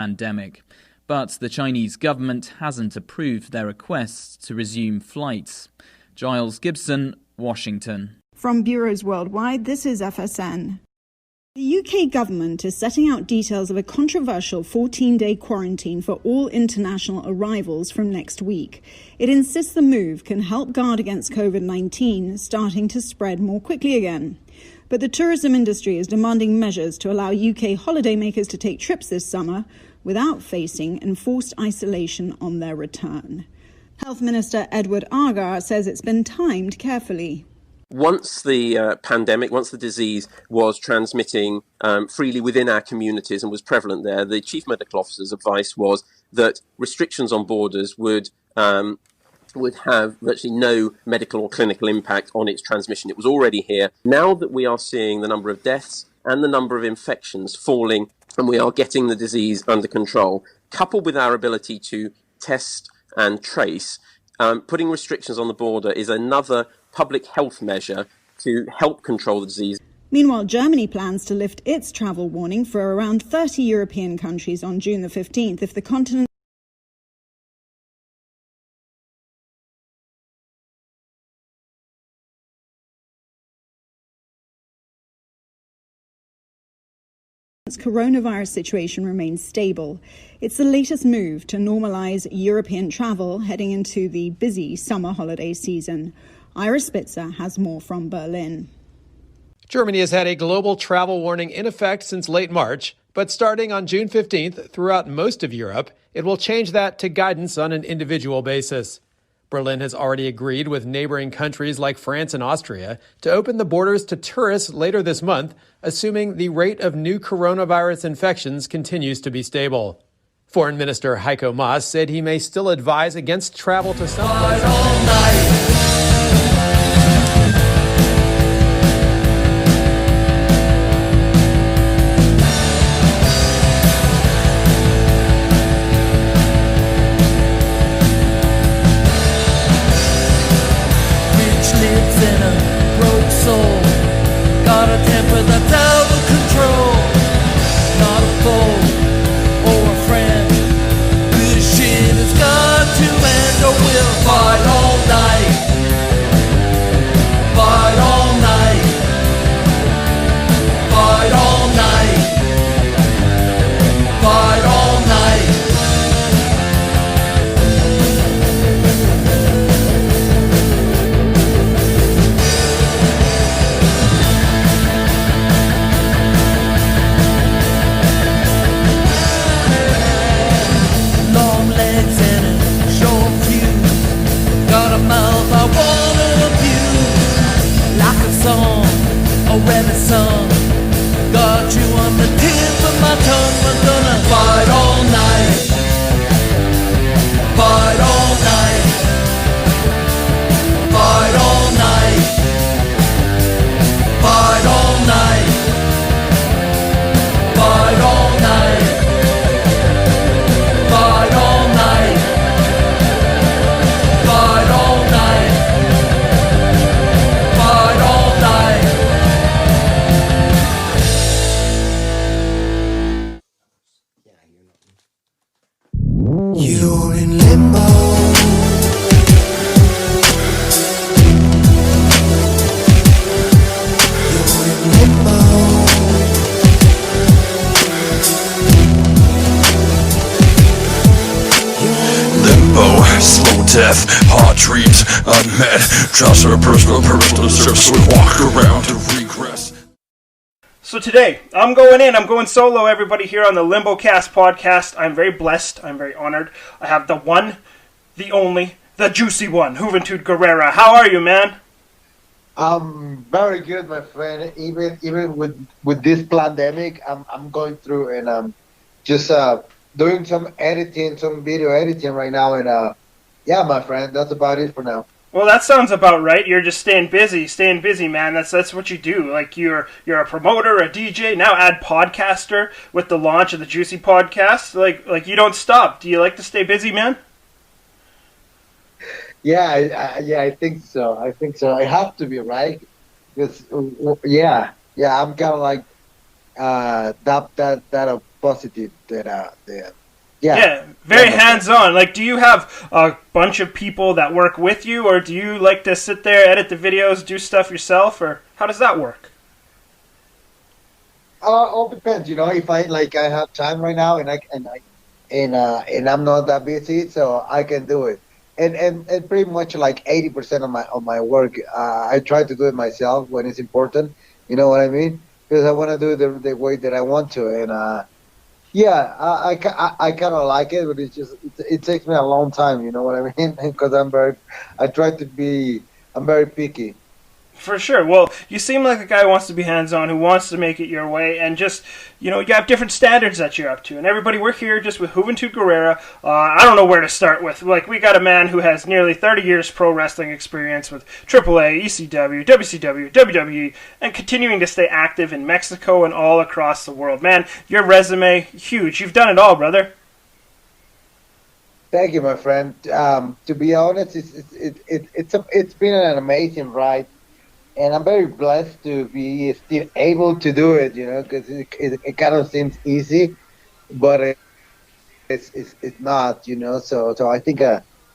pandemic. But the Chinese government hasn't approved their requests to resume flights. Giles Gibson, Washington. From bureaus worldwide, this is FSN. The UK government is setting out details of a controversial 14-day quarantine for all international arrivals from next week. It insists the move can help guard against COVID-19 starting to spread more quickly again. But the tourism industry is demanding measures to allow UK holidaymakers to take trips this summer without facing enforced isolation on their return. Health Minister Edward Agar says it's been timed carefully. Once the pandemic, once the disease was transmitting freely within our communities and was prevalent there, the Chief Medical Officer's advice was that restrictions on borders would have virtually no medical or clinical impact on its transmission. It was already here. Now that we are seeing the number of deaths and the number of infections falling and we are getting the disease under control, coupled with our ability to test and trace, putting restrictions on the border is another public health measure to help control the disease. Meanwhile, Germany plans to lift its travel warning for around 30 European countries on June the 15th if the continent's coronavirus situation remains stable. It's the latest move to normalise European travel heading into the busy summer holiday season. Ira Spitzer has more from Berlin. Germany has had a global travel warning in effect since late March, but starting on June 15th throughout most of Europe, it will change that to guidance on an individual basis. Berlin has already agreed with neighboring countries like France and Austria to open the borders to tourists later this month, assuming the rate of new coronavirus infections continues to be stable. Foreign Minister Heiko Maas said he may still advise against travel to some places. You're in limbo. You're in limbo. Limbo, slow death, hard dreams unmet. Trials are personal deserves we walk around to regress. So today, I'm going solo, everybody, here on the Limbocast podcast. I'm very blessed, I'm very honored. I have the one, the only, the juicy one, Juventud Guerrera. How are you, man? I'm very good, my friend. Even with this pandemic, I'm going through and I'm just doing some editing, some video editing right now. And yeah, my friend, that's about it for now. Well, that sounds about right. You're just staying busy, man. That's what you do. Like you're a promoter, a DJ, now add podcaster with the launch of the Juicy podcast. Like you don't stop. Do you like to stay busy, man? Yeah, I think so. I have to be, right? Because yeah, I'm kind of like that positive that Yeah, very hands-on. Like, do you have a bunch of people that work with you, or do you like to sit there, edit the videos, do stuff yourself, or how does that work? All depends, if I have time right now and I'm not that busy, so I can do it. And pretty much like 80% of my work, I try to do it myself when it's important. You know what I mean? Because I want to do it the way that I want to, and yeah, I kind of like it, but it takes me a long time. You know what I mean? Because I'm very picky. For sure. Well, you seem like a guy who wants to be hands-on, who wants to make it your way, and just, you have different standards that you're up to. And everybody, we're here just with Juventud Guerrera. I don't know where to start with. Like, we got a man who has nearly 30 years pro wrestling experience with AAA, ECW, WCW, WWE, and continuing to stay active in Mexico and all across the world. Man, your resume, huge. You've done it all, brother. Thank you, my friend. To be honest, it's been an amazing ride. And I'm very blessed to be still able to do it, because it kind of seems easy, but it's not, So I think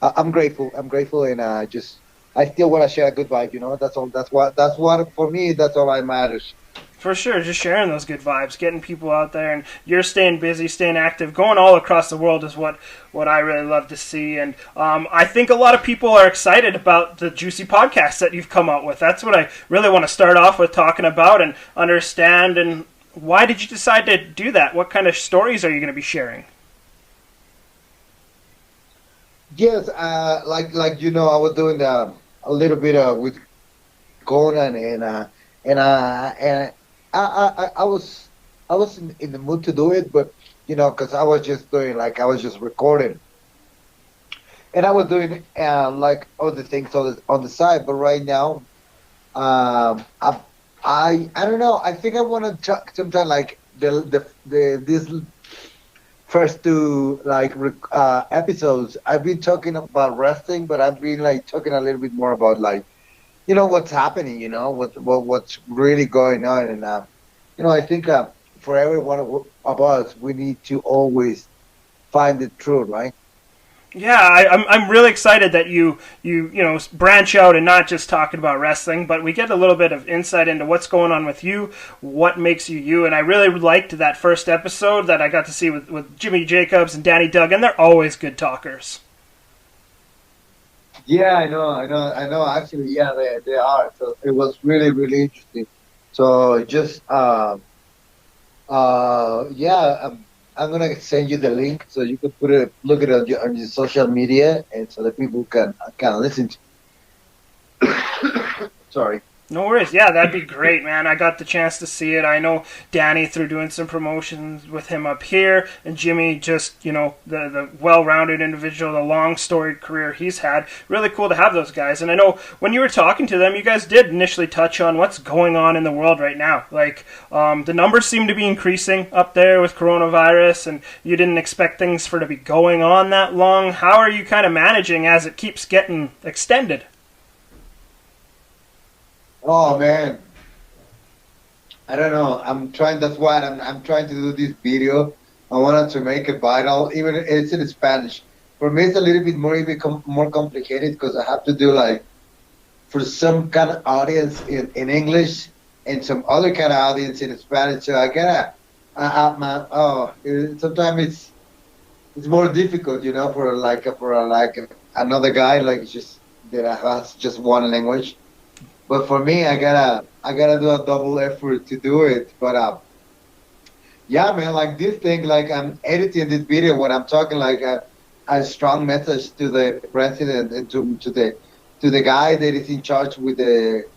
I'm grateful. I'm grateful, and I still want to share a good vibe, That's all. That's what for me. That's all that matters. For sure, just sharing those good vibes, getting people out there, and you're staying busy, staying active, going all across the world is what I really love to see. And I think a lot of people are excited about the juicy podcast that you've come out with. That's what I really want to start off with talking about and understand. And why did you decide to do that? What kind of stories are you going to be sharing? Yes, I was doing a little bit with Conan, and I was in the mood to do it, but because I was just doing I was just recording, and I was doing other things on the side. But right now, I don't know. I think I want to talk sometime this first two episodes. I've been talking about wrestling, but I've been talking a little bit more about what's happening, what's really going on. And, I think for every one of us, we need to always find the truth, right? Yeah, I'm really excited that you branch out and not just talking about wrestling, but we get a little bit of insight into what's going on with you, what makes you you. And I really liked that first episode that I got to see with Jimmy Jacobs and Danny Duggan. They're always good talkers. Yeah, I know. Actually, yeah, they are. So it was really, really interesting. So just, yeah, I'm gonna send you the link so you can look it on your social media, and so that people can listen to. Sorry. No worries. Yeah, that'd be great, man. I got the chance to see it. I know Danny through doing some promotions with him up here, and Jimmy just, the well-rounded individual, the long storied career he's had. Really cool to have those guys. And I know when you were talking to them, you guys did initially touch on what's going on in the world right now. The numbers seem to be increasing up there with coronavirus, and you didn't expect things to be going on that long. How are you kind of managing as it keeps getting extended? Oh man, I don't know. I'm trying. That's why I'm trying to do this video. I wanted to make it viral. Even it's in Spanish. For me, it's a little bit more complicated because I have to do for some kind of audience in English and some other kind of audience in Spanish. So I gotta. Sometimes it's more difficult, for another guy just that has just one language. But for me, I gotta do a double effort to do it. But yeah, man, this thing, I'm editing this video when I'm talking a strong message to the president and to the guy that is in charge with the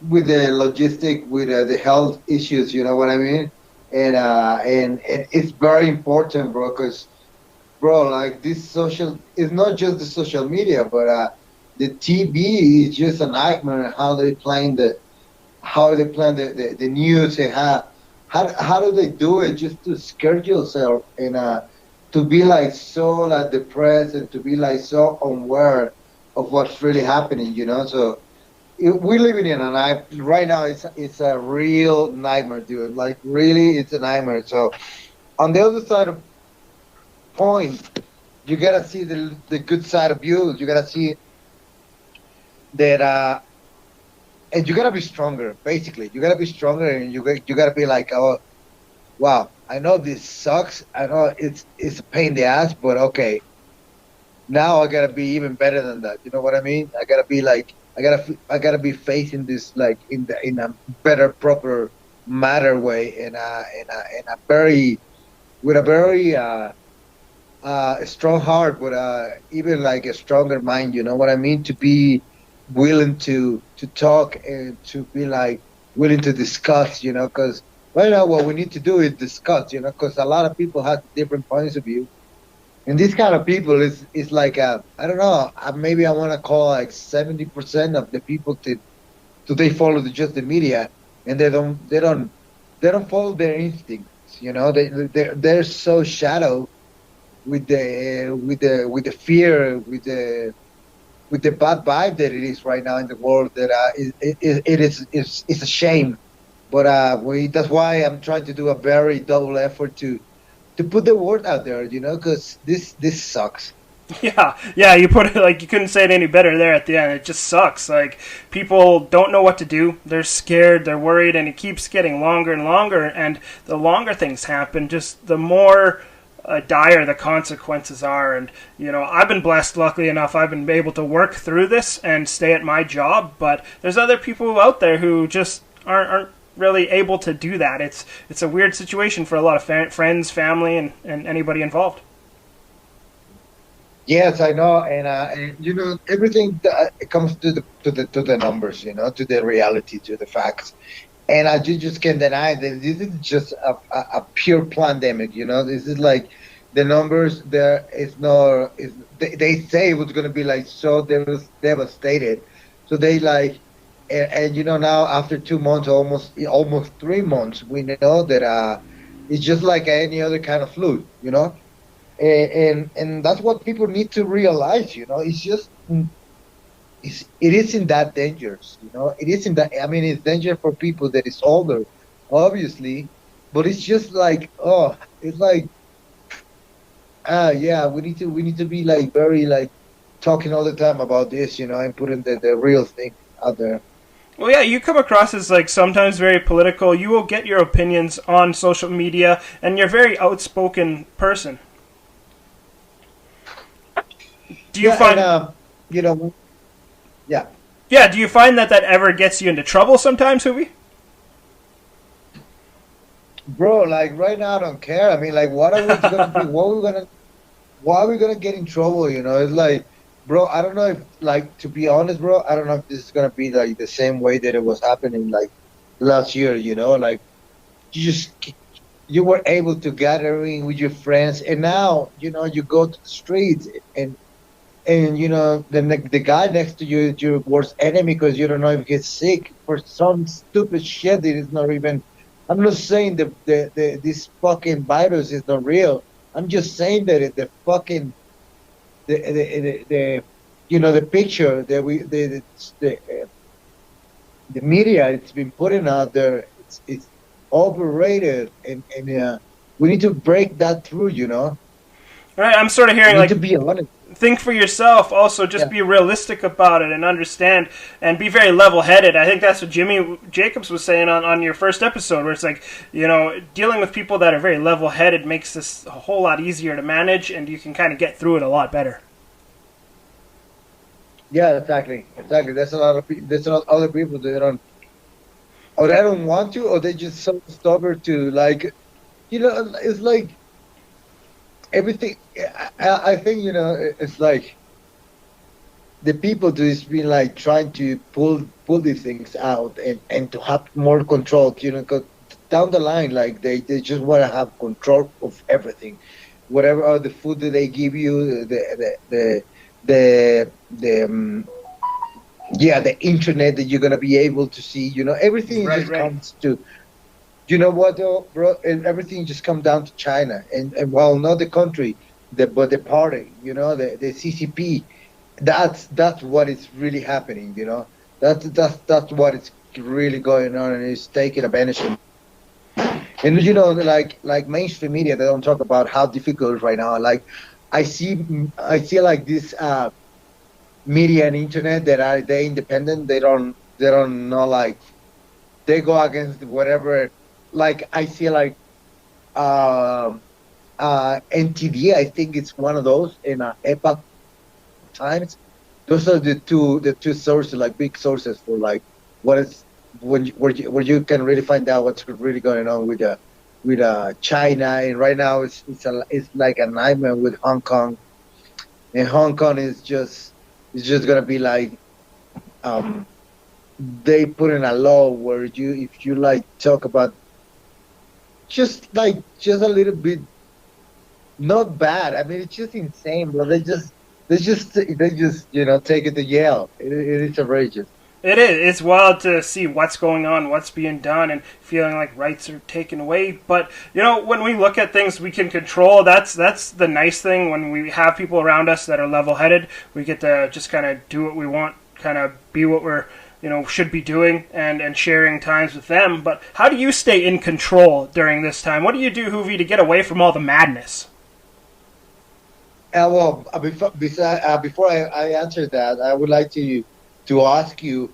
logistic, with the health issues. You know what I mean? And it's very important, bro. Because, bro, this social is not just the social media, but the TV is just a nightmare. How they plan the news, and how do they do it just to scare yourself and to be so depressed and to be so unaware of what's really happening, So we're living in a nightmare right now. It's a real nightmare, dude. Really, it's a nightmare. So on the other side of point, you gotta see the good side of you. You gotta see that, and you gotta be stronger. Basically, you gotta be stronger, and you gotta be like, oh, wow, I know this sucks. I know it's a pain in the ass, but okay, now I gotta be even better than that. You know what I mean? I gotta be like, I gotta be facing this like in a better, proper matter way, in a very with a very strong heart, but even like a stronger mind. You know what I mean? To be willing to talk and to be like willing to discuss. You know, because right now what we need to do is discuss. You know, because a lot of people have different points of view. And this kind of people is like I don't know, maybe I want to call like 70% of the people to they follow just the media, and they don't follow their instincts. You know, they're so shallow with the fear, with the bad vibe that it is right now in the world, that it's a shame. But that's why I'm trying to do a very double effort to put the word out there, you know, because this sucks. Yeah, you put it like you couldn't say it any better there at the end. It just sucks. Like, people don't know what to do. They're scared, they're worried, and it keeps getting longer and longer. And the longer things happen, just the more dire the consequences are. And, you know, I've been blessed, luckily enough, I've been able to work through this and stay at my job. But there's other people out there who just aren't really able to do that. It's a weird situation for a lot of friends, family, and anybody involved. Yes, I know, and you know, everything it comes to the numbers, you know, to the reality, to the facts, and you just can't deny that this is just a pure pandemic. You know, this is like the numbers. There is no. They say it was going to be like so devastated, so they like. And you know, now after 2 months, almost 3 months, we know that it's just like any other kind of flu, you know, and that's what people need to realize. You know, it's just it isn't that dangerous. You know, it isn't that. I mean, it's dangerous for people that is older, obviously, but it's just like, oh, it's like, yeah, we need to be like very like talking all the time about this, you know, and putting the real thing out there. Well, yeah, you come across as like sometimes very political. You will get your opinions on social media, and you're a very outspoken person. Do you find, you know, yeah, yeah? Do you find that ever gets you into trouble sometimes, Hubi? bro? Like right now, I don't care. I mean, like, what are we gonna do? Why are we gonna get in trouble? You know, it's like, bro, I don't know if, like, to be honest, bro, I don't know if this is gonna be like the same way that it was happening like last year. You know, like you were able to gathering with your friends, and now you know you go to the streets and you know the guy next to you is your worst enemy because you don't know if he's sick for some stupid shit that is not even. I'm not saying this fucking virus is not real. I'm just saying that the fucking the you know the picture that the media it's been putting out there, it's overrated, and we need to break that through, you know. Right, I'm sort of hearing, We like, need to be honest. think for yourself, also just be realistic about it and understand and be very level-headed. I think that's what Jimmy Jacobs was saying on your first episode, where it's like, you know, dealing with people that are very level-headed makes this a whole lot easier to manage, and you can kind of get through it a lot better. Yeah, exactly. There's a lot of other people that don't, or they don't want to, or they just so stubborn to, like, you know, it's like everything. I think, you know, it's like the people just been like trying to pull these things out and to have more control, you know, because down the line, like they just want to have control of everything, whatever are the food that they give you, the internet that you're gonna be able to see, you know, everything just comes to, you know what, though, bro, and everything just comes down to China, and well, not the country, but the party, you know, the CCP. That's what is really happening, you know. That's what is really going on, and it's taking advantage of. And like mainstream media, they don't talk about how difficult it is right now. Like I see like this media and internet that are they independent. They don't know, like they go against whatever. Like I see like um NTV. I think it's one of those in Epoch Times. Those are the two sources, like big sources for like what is where you can really find out what's really going on with China. And right now it's like a nightmare with Hong Kong. And Hong Kong is just gonna be like um they put in a law where if you like talk about just a little bit, not bad. I mean, it's just insane, but they just take it to Yale. It is outrageous. It is. It's wild to see what's going on, what's being done, and feeling like rights are taken away. But when we look at things we can control, that's the nice thing. When we have people around us that are level-headed, we get to just kind of do what we want, kind of be what we're should be doing, and sharing times with them. But how do you stay in control during this time? What do you do, Hoovy, to get away from all the madness? Well, before I answer that, I would like to ask you.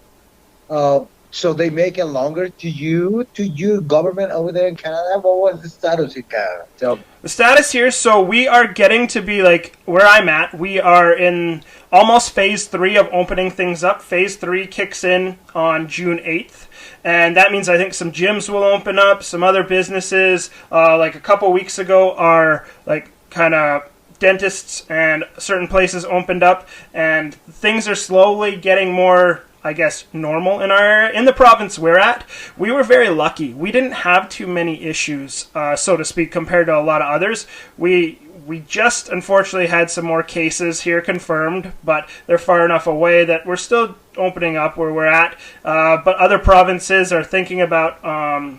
So they make it longer to you government over there in Canada. What was the status in Canada? Tell me. The status here, so we are getting to be like where I'm at. We are in almost phase 3 of opening things up. Phase 3 kicks in on June 8th. And that means I think some gyms will open up, some other businesses. Like a couple weeks ago, our like kind of dentists and certain places opened up, and things are slowly getting more, I guess, normal in our area. In the province we're at, we were very lucky. We didn't have too many issues, so to speak, compared to a lot of others. We just unfortunately had some more cases here confirmed, but they're far enough away that we're still opening up where we're at. But other provinces are thinking about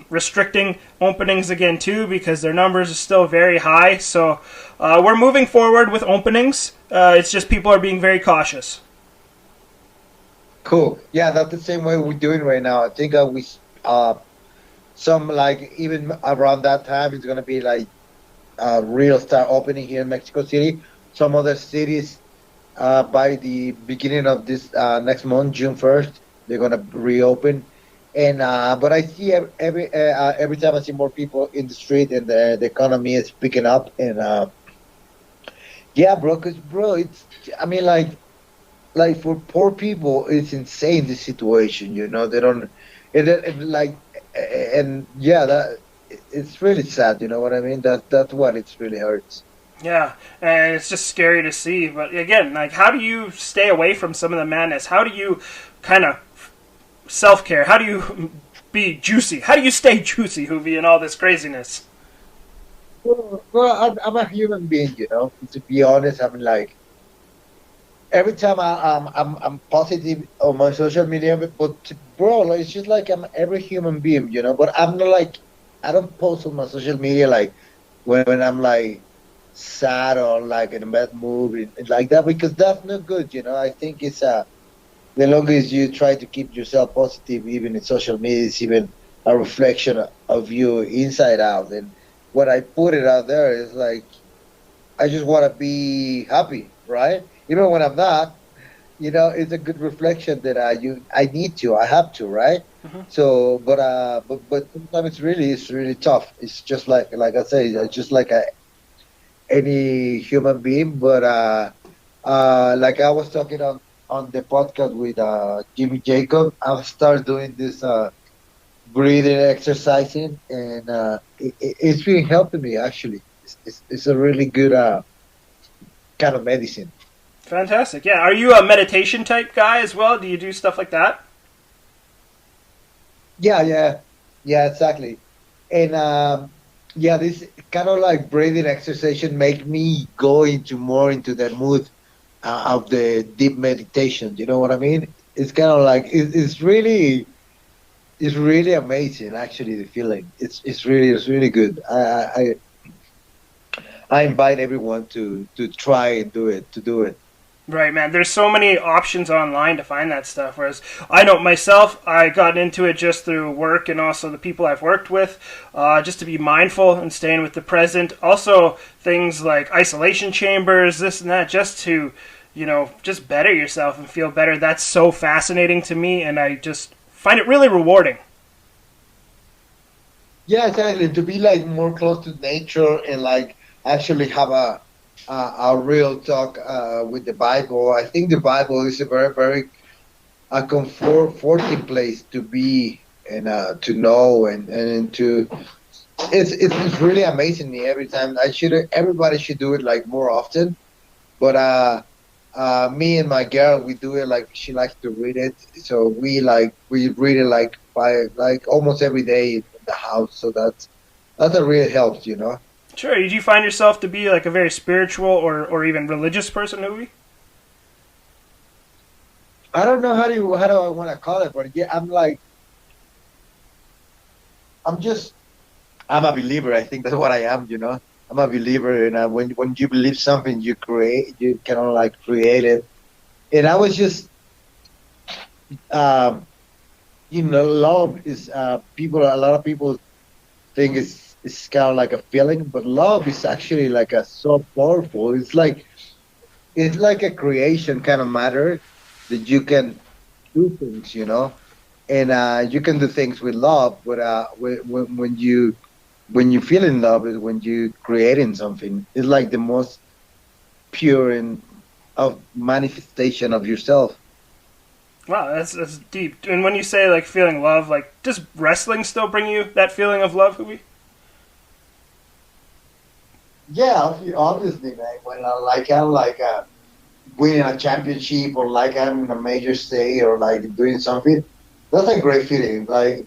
restricting openings again too, because their numbers are still very high. So we're moving forward with openings. It's just people are being very cautious. Cool. Yeah, that's the same way we're doing right now. I think we some like even around that time it's gonna be like real start opening here in Mexico City. Some other cities by the beginning of this next month, June 1st, they're gonna reopen. And but I see every time I see more people in the street, and the economy is picking up. And yeah, bro, it's I mean like for poor people, it's insane the situation. They don't, and yeah, that it's really sad. You know what I mean? That's what it really hurts. Yeah, and it's just scary to see. But again, like, how do you stay away from some of the madness? How do you kind of self-care? How do you be juicy? How do you stay juicy, Hoovy, in all this craziness? Well, I'm a human being. To be honest, I'm like every time I'm positive on my social media, but bro, like, it's just like I'm every human being. But I'm not like I don't post on my social media like when I'm like sad or like in a bad mood and like that, because that's not good. I think it's the longer you try to keep yourself positive, even in social media, it's even a reflection of you inside out. And when I put it out there, it's like I just want to be happy, right? Even when I'm not, it's a good reflection that I need to, I have to, right? Mm-hmm. So, but sometimes it's really tough. It's just like I say, it's just like any human being. But like I was talking on the podcast with Jimmy Jacob, I've started doing this breathing exercising, and it's been helping me actually. It's a really good kind of medicine. Fantastic. Yeah. Are you a meditation type guy as well? Do you do stuff like that? Yeah, exactly. And yeah, this kind of like breathing exercise make me go into that mood of the deep meditation. You know what I mean? It's kind of like it's really amazing. Actually, the feeling it's really good. I invite everyone to try and do it. Right, man. There's so many options online to find that stuff. Whereas I know myself, I got into it just through work and also the people I've worked with, just to be mindful and staying with the present. Also, things like isolation chambers, this and that, just to, just better yourself and feel better. That's so fascinating to me, and I just find it really rewarding. Yeah, exactly. To be like more close to nature and like actually have a real talk with the Bible. I think the Bible is a very, very comforting place to be and to know and to. It's really amazing me every time. Everybody should do it like more often. But me and my girl, we do it like she likes to read it, so we read it like almost every day in the house. So that's a real help, Sure. Did you find yourself to be like a very spiritual or even religious person, Huey? I don't know how do I want to call it, but yeah, I'm a believer. I think that's what I am. I'm a believer, and when you believe something, you kind of like create it. And I was just, love is a lot of people think it's kind of like a feeling, but love is actually like so powerful. It's like a creation kind of matter that you can do things, and you can do things with love. But when you feel in love is when you creating something. It's like the most pure and of manifestation of yourself. Wow, that's deep. And when you say like feeling love, like does wrestling still bring you that feeling of love, Huey? Yeah, obviously, man. When I'm winning a championship or like I'm in a major state or like doing something, that's a great feeling. Like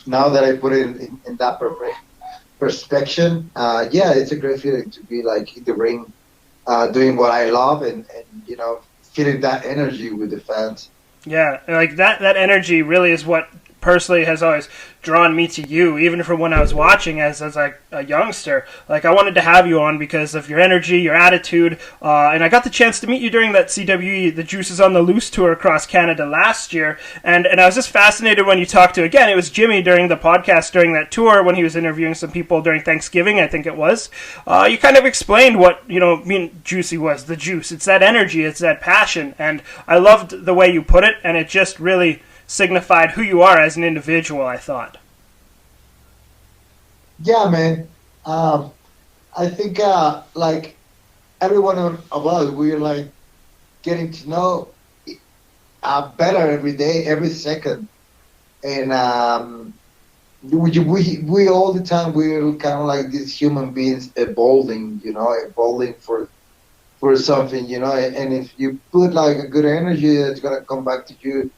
now that I put it in that perspective, yeah, it's a great feeling to be like in the ring, doing what I love and feeling that energy with the fans. Yeah, like that energy really is what personally has always drawn me to you, even from when I was watching as like a youngster. Like I wanted to have you on because of your energy, your attitude, and I got the chance to meet you during that CWE, the Juices on the Loose tour across Canada last year, and I was just fascinated when you talked to, again, it was Jimmy during the podcast during that tour when he was interviewing some people during Thanksgiving, I think it was. You kind of explained what, Juicy was, the juice. It's that energy, it's that passion, and I loved the way you put it, and it just really signified who you are as an individual, I thought. Yeah, man. I think like every one of us, we're like getting to know better every day, every second, and we all the time we're kind of like these human beings evolving, evolving for something, and if you put like a good energy, it's gonna come back to you.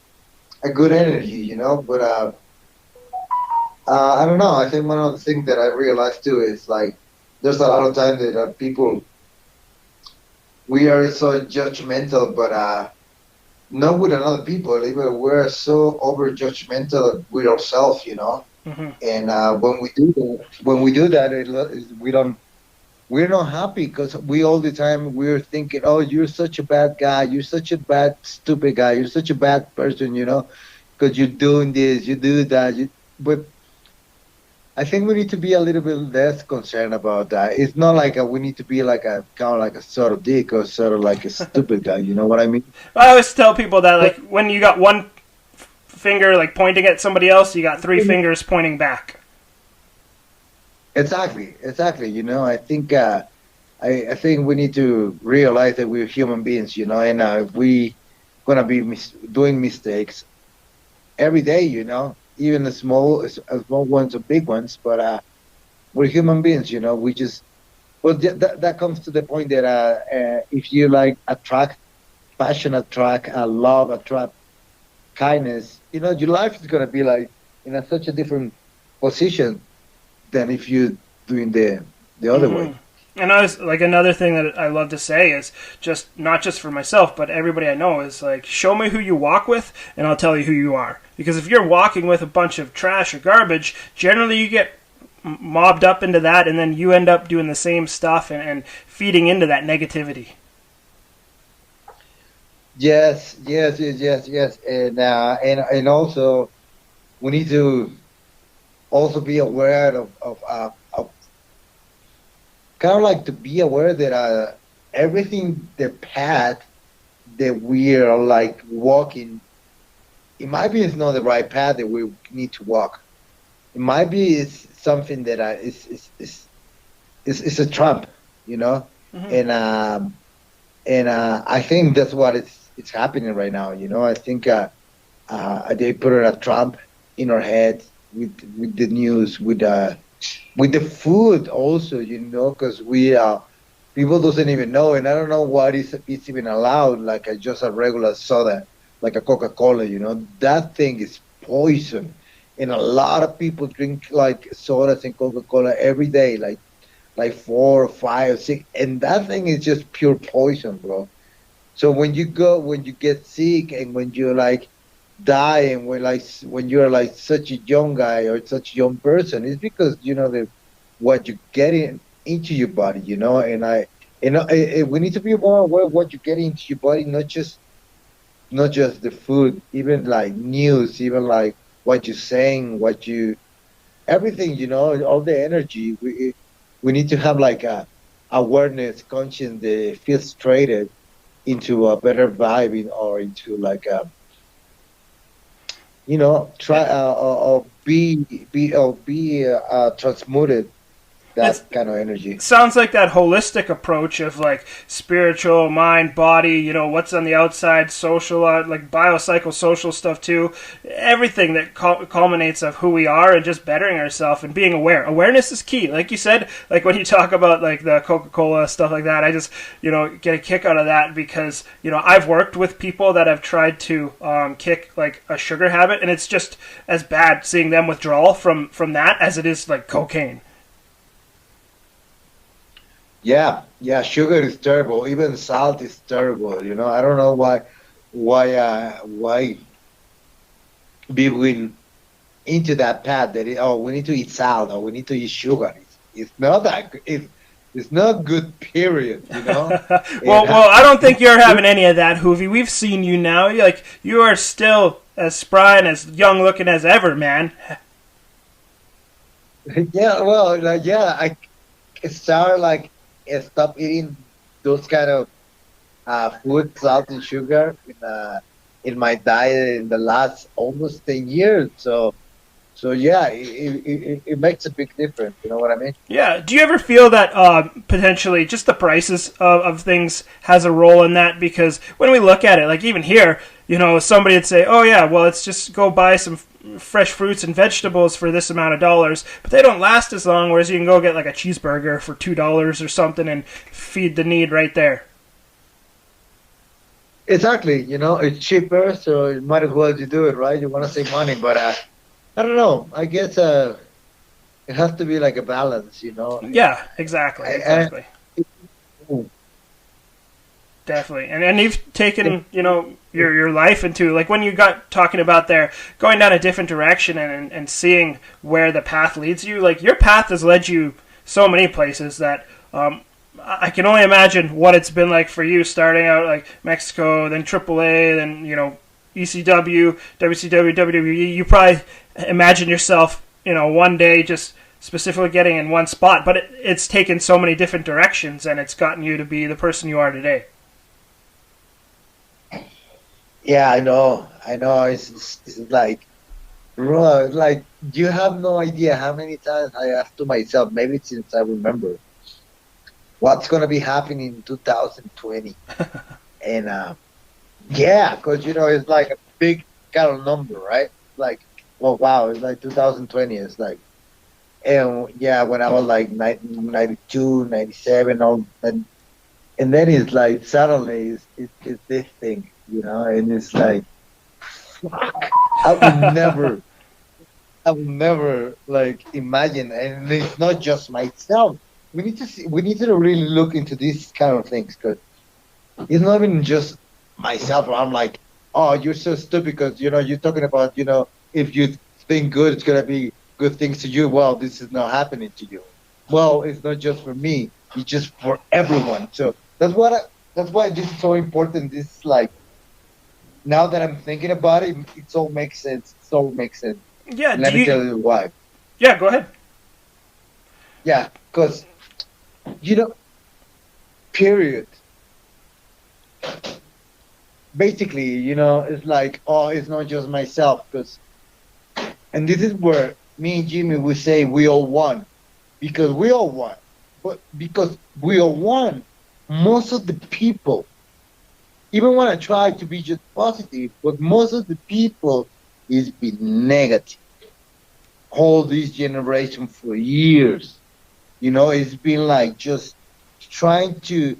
A good energy, but I don't know. I think one of the things that I realized too is like there's a lot of times that people we are so judgmental, but not with other people. Even we're so over judgmental with ourselves, Mm-hmm. And when we do that, we're not happy because we all the time we're thinking, oh, you're such a bad guy, you're such a bad stupid guy, you're such a bad person, because you're doing this, you do that. But I think we need to be a little bit less concerned about that. It's not like we need to be like a kind of like a sort of dick or sort of like a stupid guy. You know what I mean? I always tell people that like when you got one finger like pointing at somebody else, you got three fingers pointing back. Exactly. I think I think we need to realize that we're human beings, and we gonna be doing mistakes every day, even the small ones or big ones. But we're human beings, We just that comes to the point that if you like attract passion, attract love, attract kindness, your life is gonna be like in such a different position than if you're doing the other way. And I was like, another thing that I love to say is just not just for myself, but everybody I know is like, show me who you walk with, and I'll tell you who you are. Because if you're walking with a bunch of trash or garbage, generally you get mobbed up into that, and then you end up doing the same stuff and feeding into that negativity. yes, and also we need to also be aware of kind of like to be aware that everything the path that we are like walking, it might be it's not the right path that we need to walk. It might be it's something that is a trap, you know, Hmm. and I think that's what it's happening right now. You know, I think they put a trap in our head with the news, with the food also. You know, because we people doesn't even know, and I don't know what is it's even allowed. Like just a regular soda, like a Coca Cola. You know, that thing is poison, and a lot of people drink like sodas and Coca Cola every day, like four, five, six, and that thing is just pure poison, bro. So when you get sick, and when you like die, and when you're like such a young guy or such a young person, it's because you know the what you get into your body, you know. We need to be more aware of what you get into your body, not just the food, even like news, even like what you're saying, what you everything, you know, all the energy. We need to have like a awareness, conscience that filtrated into a better vibe or into like a you know try or be transmuted It's that kind of energy. sounds like that holistic approach of like spiritual, mind, body, what's on the outside, social, like biopsychosocial stuff too. Everything that culminates of who we are and just bettering ourselves and being aware. Awareness is key. Like you said, like when you talk about like the Coca-Cola stuff like that, I just, get a kick out of that because, I've worked with people that have tried to kick like a sugar habit, and it's just as bad seeing them withdrawal from that as it is like cocaine. Yeah, sugar is terrible. Even salt is terrible. You know, I don't know why people into that path that we need to eat salt or we need to eat sugar. It's not that it's not good. Period. You know. Well, I don't think you're having any of that, Hoovy. We've seen you now. You are still as spry and as young looking as ever, man. Yeah, well, I started like stop eating those kind of food, salt and sugar in my diet in the last almost 10 years. So yeah, it makes a big difference. You know what I mean? Yeah. Do you ever feel that potentially just the prices of things has a role in that? Because when we look at it, like even here, somebody would say, "Oh yeah, well, let's just go buy some fresh fruits and vegetables for this amount of dollars," but they don't last as long. Whereas you can go get like a cheeseburger for $2 or something and feed the need right there. Exactly. You know, it's cheaper, so you might as well you do it, right? You want to save money, but I don't know. I guess it has to be like a balance, you know. Yeah, exactly, exactly. I, Definitely, and you've taken your life into like when you got talking about there going down a different direction and seeing where the path leads you. Like your path has led you so many places that I can only imagine what it's been like for you starting out like Mexico, then AAA, then ECW, WCW, WWE. You probably imagine yourself one day just specifically getting in one spot, but it's taken so many different directions and it's gotten you to be the person you are today. yeah, I know. It's like, bro, like you have no idea how many times I asked to myself, maybe since I remember, what's gonna be happening in 2020, and yeah, because it's like a big kind of number, right? Like, well, wow, it's like 2020. It's like, and yeah, when I was like 92, 97, and then it's like suddenly it's this thing, and it's like, fuck, I would never, I would never like imagine, and it's not just myself. We need to really look into these kind of things because it's not even just myself. I'm like, oh, you're so stupid because you're talking about if you think good, it's gonna be good things to you. Well, this is not happening to you. Well, it's not just for me; it's just for everyone. So that's why this is so important. This like now that I'm thinking about it, it all makes sense. It all makes sense. Yeah. Let me tell you why. Yeah, go ahead. Yeah, because, period. Basically, it's like, oh, it's not just myself. And this is where me and Jimmy would say we all won. Because we all won. But because we all won, most of the people, even when I try to be just positive, but most of the people is been negative. All this generation for years. It's been like just trying to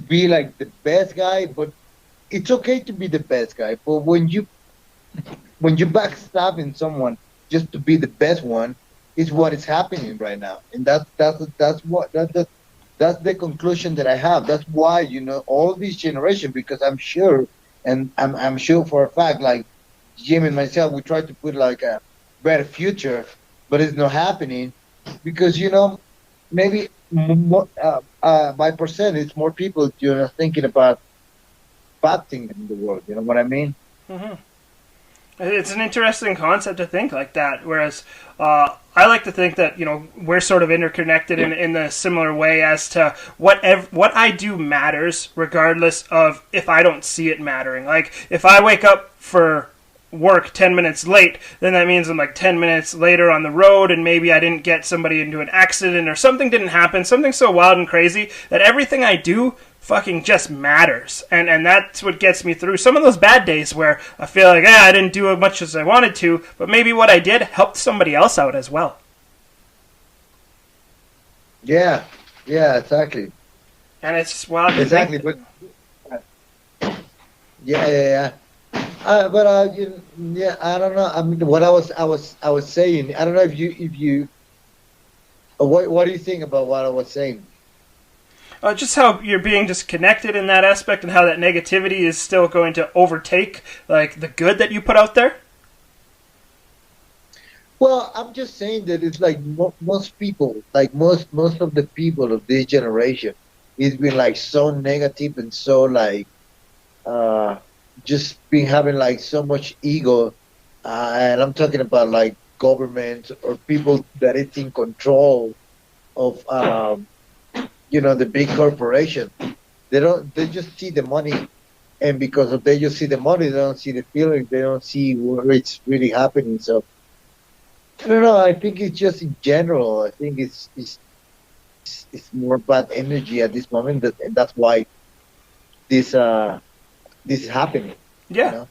be like the best guy, but it's okay to be the best guy. But when you backstabbing someone just to be the best one, is what is happening right now, and that's the conclusion that I have. That's why all this generation, because I'm sure, and I'm sure for a fact, like Jim and myself, we try to put like a better future, but it's not happening because maybe by percent it's more people thinking about bad things in the world. You know what I mean? Mm-hmm. It's an interesting concept to think like that. Whereas I like to think that we're sort of interconnected in a similar way as to what I do matters, regardless of if I don't see it mattering. Like if I wake up for work 10 minutes late, then that means I'm like 10 minutes later on the road, and maybe I didn't get somebody into an accident or something didn't happen, something so wild and crazy that everything I do fucking just matters, and that's what gets me through some of those bad days where I feel like I didn't do as much as I wanted to, but maybe what I did helped somebody else out as well. Yeah, exactly. And it's just wild. Exactly, but yeah. But I don't know. I mean, what I was saying. I don't know if you. What do you think about what I was saying? Just how you're being disconnected in that aspect, and how that negativity is still going to overtake like the good that you put out there. Well, I'm just saying that it's like most people, like most of the people of this generation, it's been like so negative and so like just been having like so much ego, and I'm talking about like government or people that is in control of the big corporation. They just see the money, and because they just see the money, they don't see the feeling, they don't see where it's really happening. So I don't know. I think it's just in general. I think it's more bad energy at this moment, and that's why this is happening. Yeah.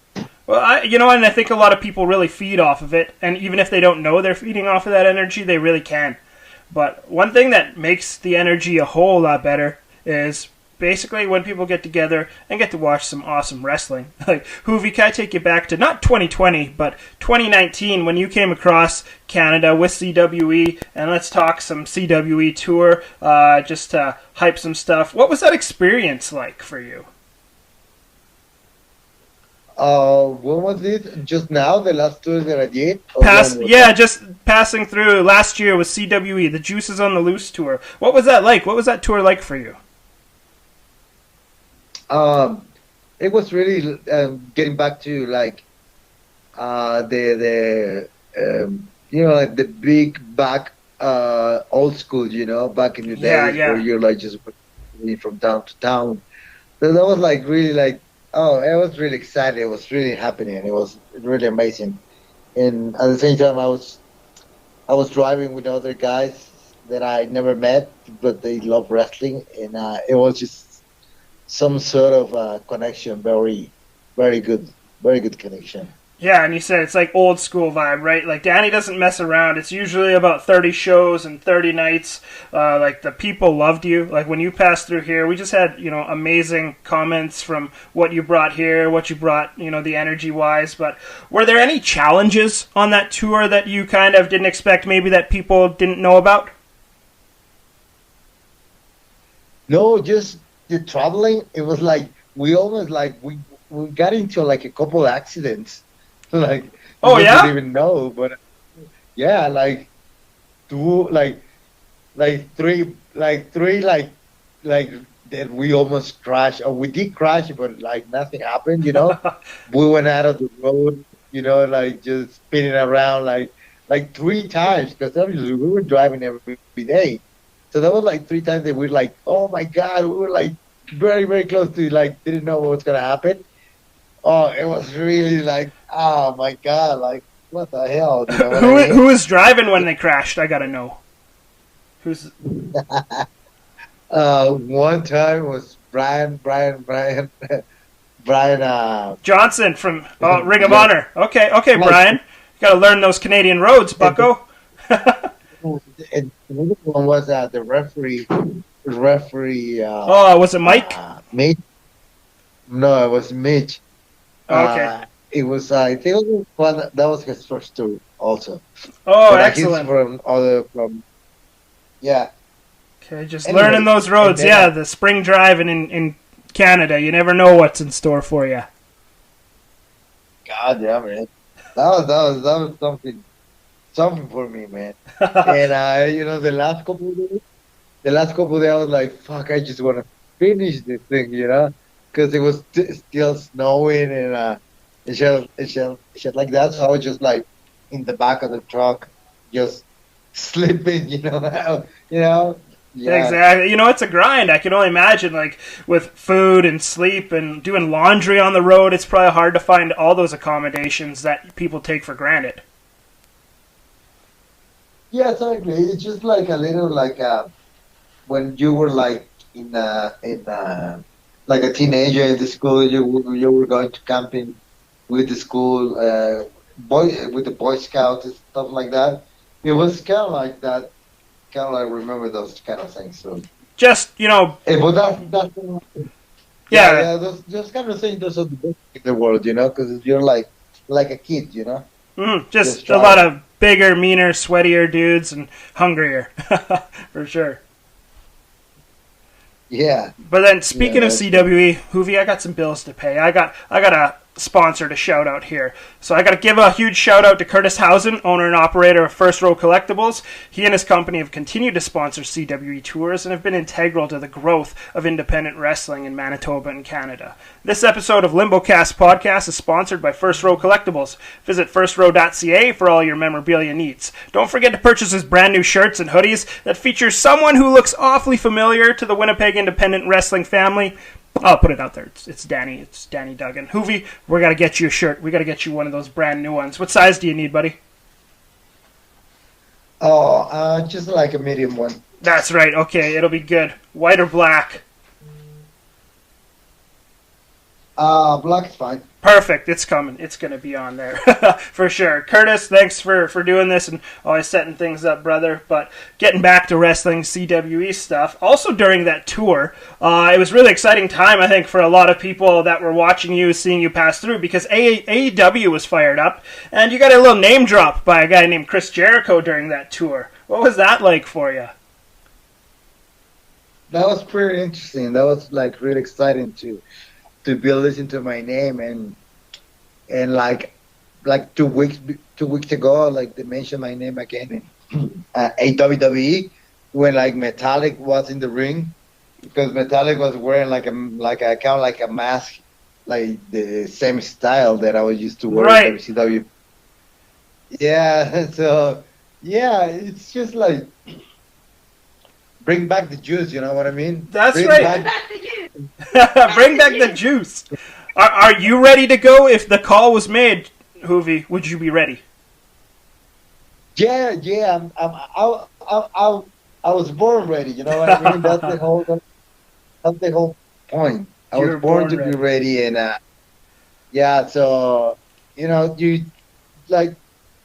Well, and I think a lot of people really feed off of it, and even if they don't know they're feeding off of that energy, they really can. But one thing that makes the energy a whole lot better is basically when people get together and get to watch some awesome wrestling. Like, Hoovy, can I take you back to not 2020, but 2019 when you came across Canada with CWE, and let's talk some CWE tour, just to hype some stuff. What was that experience like for you? When was it? Just now, the last tour that I did? Just passing through last year with CWE, the Juices on the Loose tour. What was that like? What was that tour like for you? It was really getting back to like the like the big back old school, back in the days where you're like just from town to town. So that was like really like. Oh, I was really excited. It was really happening. It was really amazing. And at the same time, I was driving with other guys that I never met, but they love wrestling, and it was just some sort of connection. Very, very good connection. Yeah, and you said it's like old school vibe, right? Like Danny doesn't mess around. It's usually about 30 shows and 30 nights. Like the people loved you. Like when you passed through here, we just had, amazing comments from what you brought here, what you brought, the energy wise. But were there any challenges on that tour that you kind of didn't expect, maybe that people didn't know about? No, just the traveling. It was like we almost like we got into like a couple accidents. Like, oh yeah, didn't even know, but yeah, like two, like three that we almost crashed, or we did crash, but like nothing happened, you know. We went out of the road, you know, like just spinning around like 3 times, because obviously we were driving every day. So that was like 3 times that we were like, oh my God, we were like very, very close to like didn't know what was gonna happen. Oh, it was really like, oh my God, like what the hell, you know what I Who mean? was driving when they crashed? I gotta know. Who's One time was Brian, Johnson from Ring of yeah, Honor? Okay, like, Brian. You gotta learn those Canadian roads, Bucko. and another one was the referee, Oh, was it Mike? Mitch. No, it was Mitch. Okay. It was, I think it was one that was his first tour also. Oh, But he's excellent. yeah. Okay, just Anyway, learning those and roads. then Yeah, the spring driving in Canada. You never know what's in store for you. God damn it. That was something for me, man. And you know, the last couple of days, I was like, fuck, I just want to finish this thing, you know, because it was still snowing and shit like that. So I was just like in the back of the truck, just sleeping, you know, yeah. Exactly. You know, it's a grind. I can only imagine, like, with food and sleep and doing laundry on the road, it's probably hard to find all those accommodations that people take for granted. Yeah, exactly. It's just like a little like when you were like in like a teenager in the school, you were going to camping with the school with the Boy Scouts and stuff like that. It was kind of like that. Kind of like remember those kind of things. So, Just, you know, but that's yeah, those kind of things. Those are the best in the world, you know, because you're like a kid, you know. just a try lot it. of bigger, meaner, sweatier dudes and hungrier, for sure. Yeah. But then, speaking of that's CWE, Hoovy, I got some bills to pay. I got a sponsor to shout out here. So I got to give a huge shout out to Curtis Housen, owner and operator of First Row Collectibles. He and his company have continued to sponsor CWE tours and have been integral to the growth of independent wrestling in Manitoba and Canada. This episode of Limbocast podcast is sponsored by First Row Collectibles. Visit firstrow.ca for all your memorabilia needs. Don't forget to purchase his brand new shirts and hoodies that feature someone who looks awfully familiar to the Winnipeg independent wrestling family. I'll put it out there. It's Danny. It's Danny Duggan. Hoovy, we got to get you a shirt. We got to get you one of those brand new ones. What size do you need, buddy? Oh, just like a medium one. That's right. Okay, it'll be good. White or black? Black is fine. Perfect. It's coming. It's going to be on there for sure. Curtis, thanks for doing this and always setting things up, brother. But getting back to wrestling CWE stuff, also during that tour, it was really exciting time, I think, for a lot of people that were watching you, seeing you pass through, because AEW was fired up, and you got a little name drop by a guy named Chris Jericho during that tour. What was that like for you? That was pretty interesting. That was like really exciting to be listening to my name and like 2 weeks ago, like they mentioned my name again in WWE when like Metallic was in the ring, because Metallic was wearing like a kind of like a mask, like the same style that I was used to wear in WCW. Yeah, so yeah, it's just like bring back the juice, you know what I mean? That's bring right. Back, bring back the juice. Are you ready to go? If the call was made, Hoovy, would you be ready? yeah. I was born ready. You know what I mean? That's the whole point. I You were was born to born be ready, and yeah. So you know, you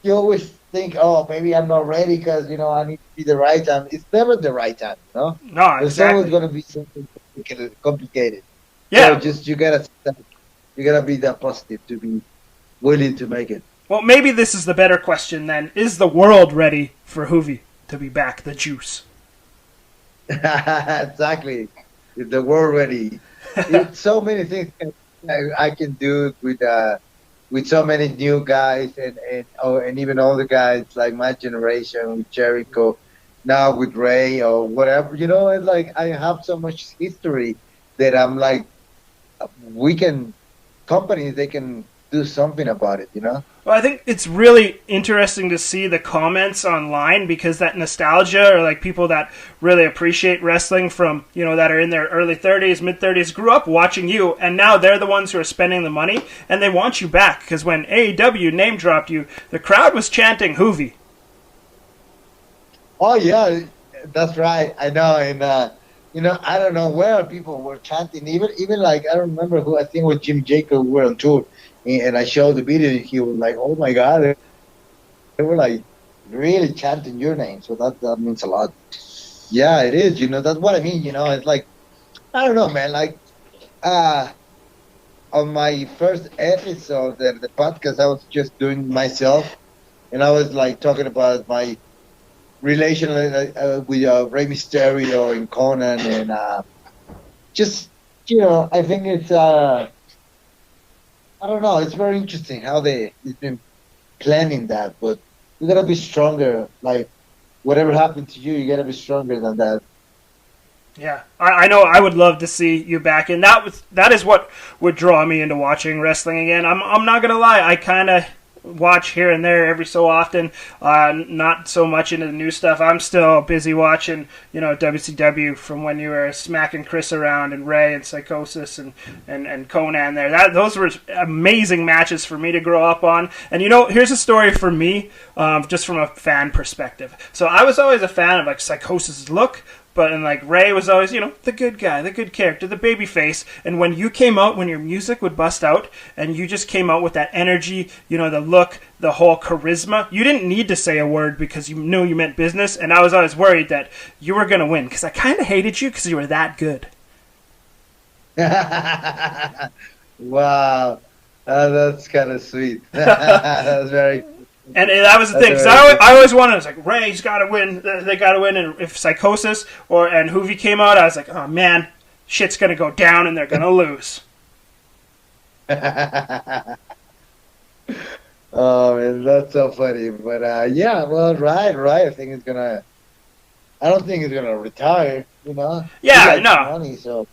always think, oh, maybe I'm not ready because I need to be the right time. It's never the right time, you know. No, There's exactly. always going to be something complicated. Yeah. So just you gotta be that positive to be willing to make it. Well, maybe this is the better question then. Is the world ready for Hoovy to be back? The juice. Exactly. Is the world ready? It's so many things I can do with so many new guys and even older guys like my generation with Jericho. now with Ray or whatever. You know, it's like I have so much history that I'm like, companies, they can do something about it, you know? Well, I think it's really interesting to see the comments online because that nostalgia, or like people that really appreciate wrestling from, that are in their early 30s, mid 30s, grew up watching you, and now they're the ones who are spending the money, and they want you back because when AEW name dropped you, the crowd was chanting Hoovy. Oh, yeah, that's right. I know. And, I don't know where people were chanting. Even like, I don't remember who, I think it was Jim Jacob, who were on tour. And I showed the video, and he was like, "Oh my God!" They were like really chanting your name, so that means a lot. Yeah, it is. That's what I mean. It's like, I don't know, man. Like, on my first episode of the podcast, I was just doing myself, and I was like talking about my relation with Rey Mysterio and Conan, and just I think it's. I don't know. It's very interesting how they've been planning that, but you gotta be stronger. Like, whatever happened to you, you gotta be stronger than that. Yeah, I know. I would love to see you back, and that is what would draw me into watching wrestling again. I'm not gonna lie. I kind of watch here and there every so often. Not so much into the new stuff. I'm still busy watching, WCW from when you were smacking Chris around and Ray and Psychosis and Conan there. Those were amazing matches for me to grow up on. And here's a story for me, just from a fan perspective. So I was always a fan of like Psychosis' look. But Ray was always, the good guy, the good character, the baby face. And when you came out, when your music would bust out, and you just came out with that energy, the look, the whole charisma, you didn't need to say a word because you knew you meant business. And I was always worried that you were going to win because I kind of hated you because you were that good. Wow. That's kind of sweet. That's very And that was the thing, because I always wanted, I was like, Ray's got to win, they got to win, and if Psychosis and Hoovy came out, I was like, oh man, shit's going to go down and they're going to lose. Oh man, that's so funny. But yeah, well, right, I think I don't think he's gonna retire, Yeah, no. Money, so.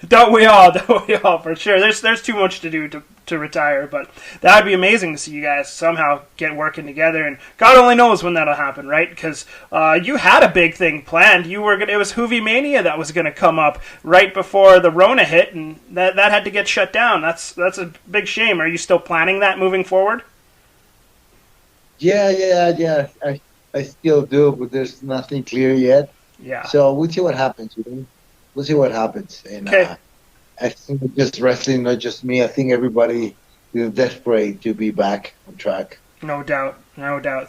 Don't we all, for sure. There's too much to do to retire, but that'd be amazing to see you guys somehow get working together, and God only knows when that'll happen, right? Because you had a big thing planned. It was Hoovy Mania that was gonna come up right before the Rona hit, and that had to get shut down. That's a big shame. Are you still planning that moving forward? Yeah. I still do, but there's nothing clear yet. Yeah. So we'll see what happens. We'll see what happens. And okay. I think it's just wrestling, not just me. I think everybody is desperate to be back on track. No doubt.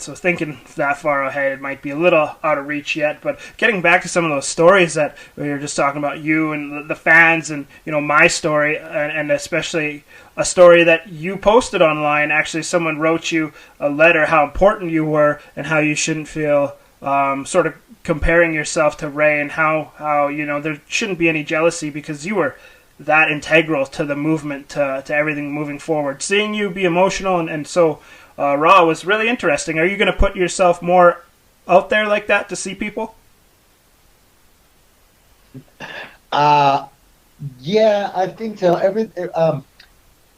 So thinking that far ahead, it might be a little out of reach yet. But getting back to some of those stories that we were just talking about, you and the fans, and my story, and especially a story that you posted online. Actually, someone wrote you a letter how important you were and how you shouldn't feel sort of comparing yourself to Ray, and how there shouldn't be any jealousy because you were that integral to the movement, to everything moving forward. Seeing you be emotional and so raw was really interesting. Are you going to put yourself more out there like that to see people? Yeah, I think so.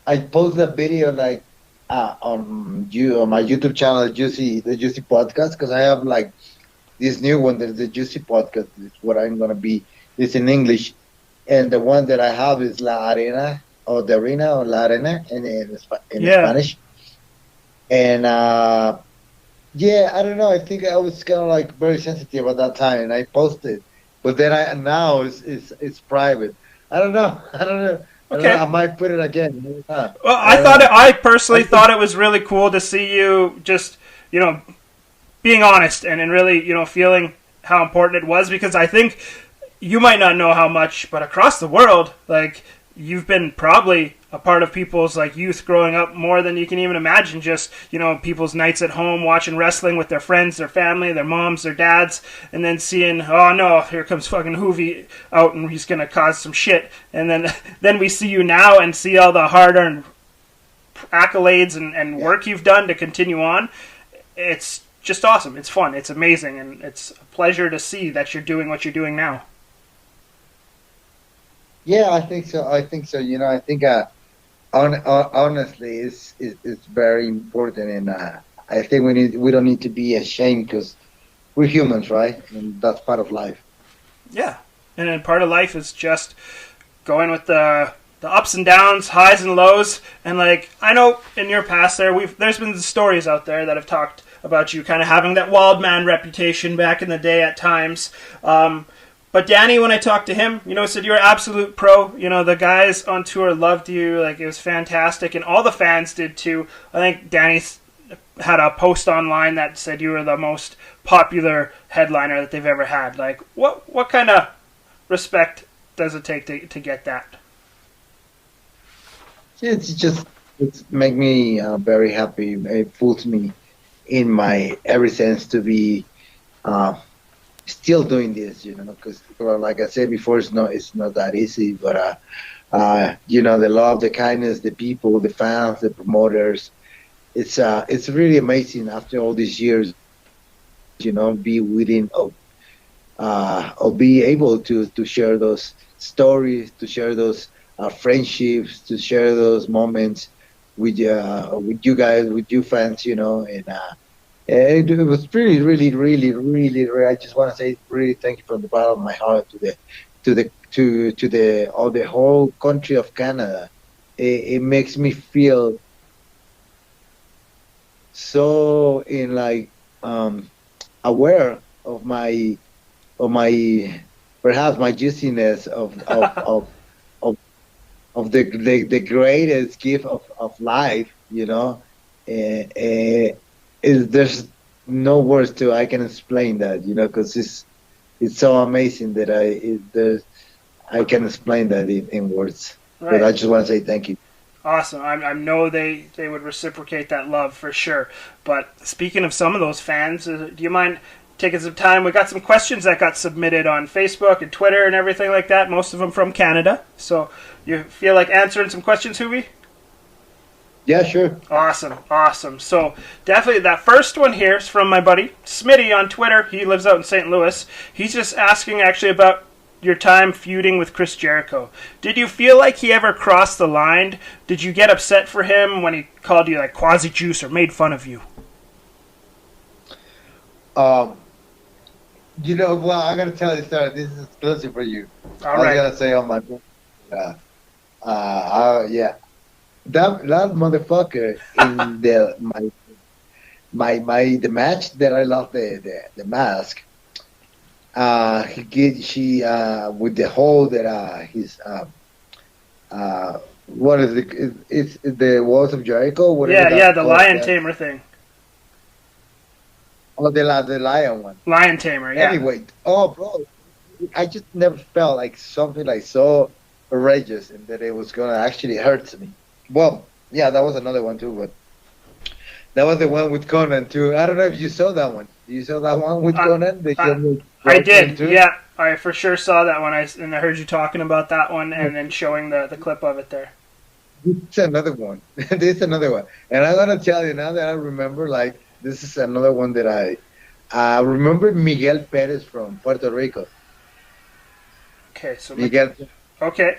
I posted a video on my YouTube channel, the Juicy Podcast, because I have this new one. There's the Juicy Podcast. It's what I'm gonna be. It's in English, and the one that I have is La Arena or the Arena or La Arena in Spanish. And yeah, I don't know. I think I was kind of very sensitive at that time, and I posted. But then now it's private. I don't know. Okay. I might put it again. Well, I personally thought it was really cool to see you just, being honest and really, feeling how important it was, because I think you might not know how much, but across the world, you've been probably a part of people's youth growing up more than you can even imagine. Just people's nights at home watching wrestling with their friends, their family, their moms, their dads, and then seeing, oh no, here comes fucking Hoovy out and he's gonna cause some shit. And then we see you now and see all the hard-earned accolades and work you've done to continue on. It's just awesome. It's fun. It's amazing, and it's a pleasure to see that you're doing what you're doing now. Yeah, I think so. I think so. I think honestly, it's very important, and I think we don't need to be ashamed because we're humans, right? And that's part of life. Yeah, and then part of life is just going with the ups and downs, highs and lows, and like I know in your past there's been stories out there that have talked about you kind of having that wild man reputation back in the day at times. But Danny, when I talked to him, said you're an absolute pro. The guys on tour loved you. Like, it was fantastic. And all the fans did too. I think Danny's had a post online that said you were the most popular headliner that they've ever had. Like, what kind of respect does it take to get that? It's make me very happy. It pulls me in my every sense to be still doing this, because like I said before, it's not that easy, but the love, the kindness, the people, the fans, the promoters, it's really amazing after all these years, be willing or be able to share those stories, to share those friendships, to share those moments with you guys, with you fans, and it was really, really, really, really, really. I just want to say really thank you from the bottom of my heart to the whole country of Canada. It makes me feel so aware of my perhaps my juiciness of the greatest gift of life, there's no words I can explain that, because it's so amazing that I can explain that in words. Right. But I just want to say thank you. Awesome. I know they would reciprocate that love for sure. But speaking of some of those fans, do you mind taking some time? We got some questions that got submitted on Facebook and Twitter and everything like that, most of them from Canada. So you feel like answering some questions, Hubi? Yeah, sure. Awesome. So definitely that first one here is from my buddy Smitty on Twitter. He lives out in St. Louis. He's just asking actually about your time feuding with Chris Jericho. Did you feel like he ever crossed the line? Did you get upset for him when he called you like quasi juice or made fun of you? Well, I'm gonna tell you a story. This is exclusive for you. All right. I was gonna say on my yeah. That motherfucker in the match that I lost the mask. She with the hole that his what is it? It's the Walls of Jericho. Yeah, the lion tamer thing. Oh, the lion one. Lion tamer. Yeah. Anyway, bro, I just never felt like something like so outrageous and that it was gonna actually hurt me. Well, yeah, that was another one too, but that was the one with Conan too. I don't know if you saw that one. You saw that one with Conan? I did. Yeah, I for sure saw that one. I heard you talking about that one and then showing the clip of it there. This is another one. And I'm gonna tell you now that I remember, like this is another one that I remember Miguel Perez from Puerto Rico. Okay, so Miguel. Okay.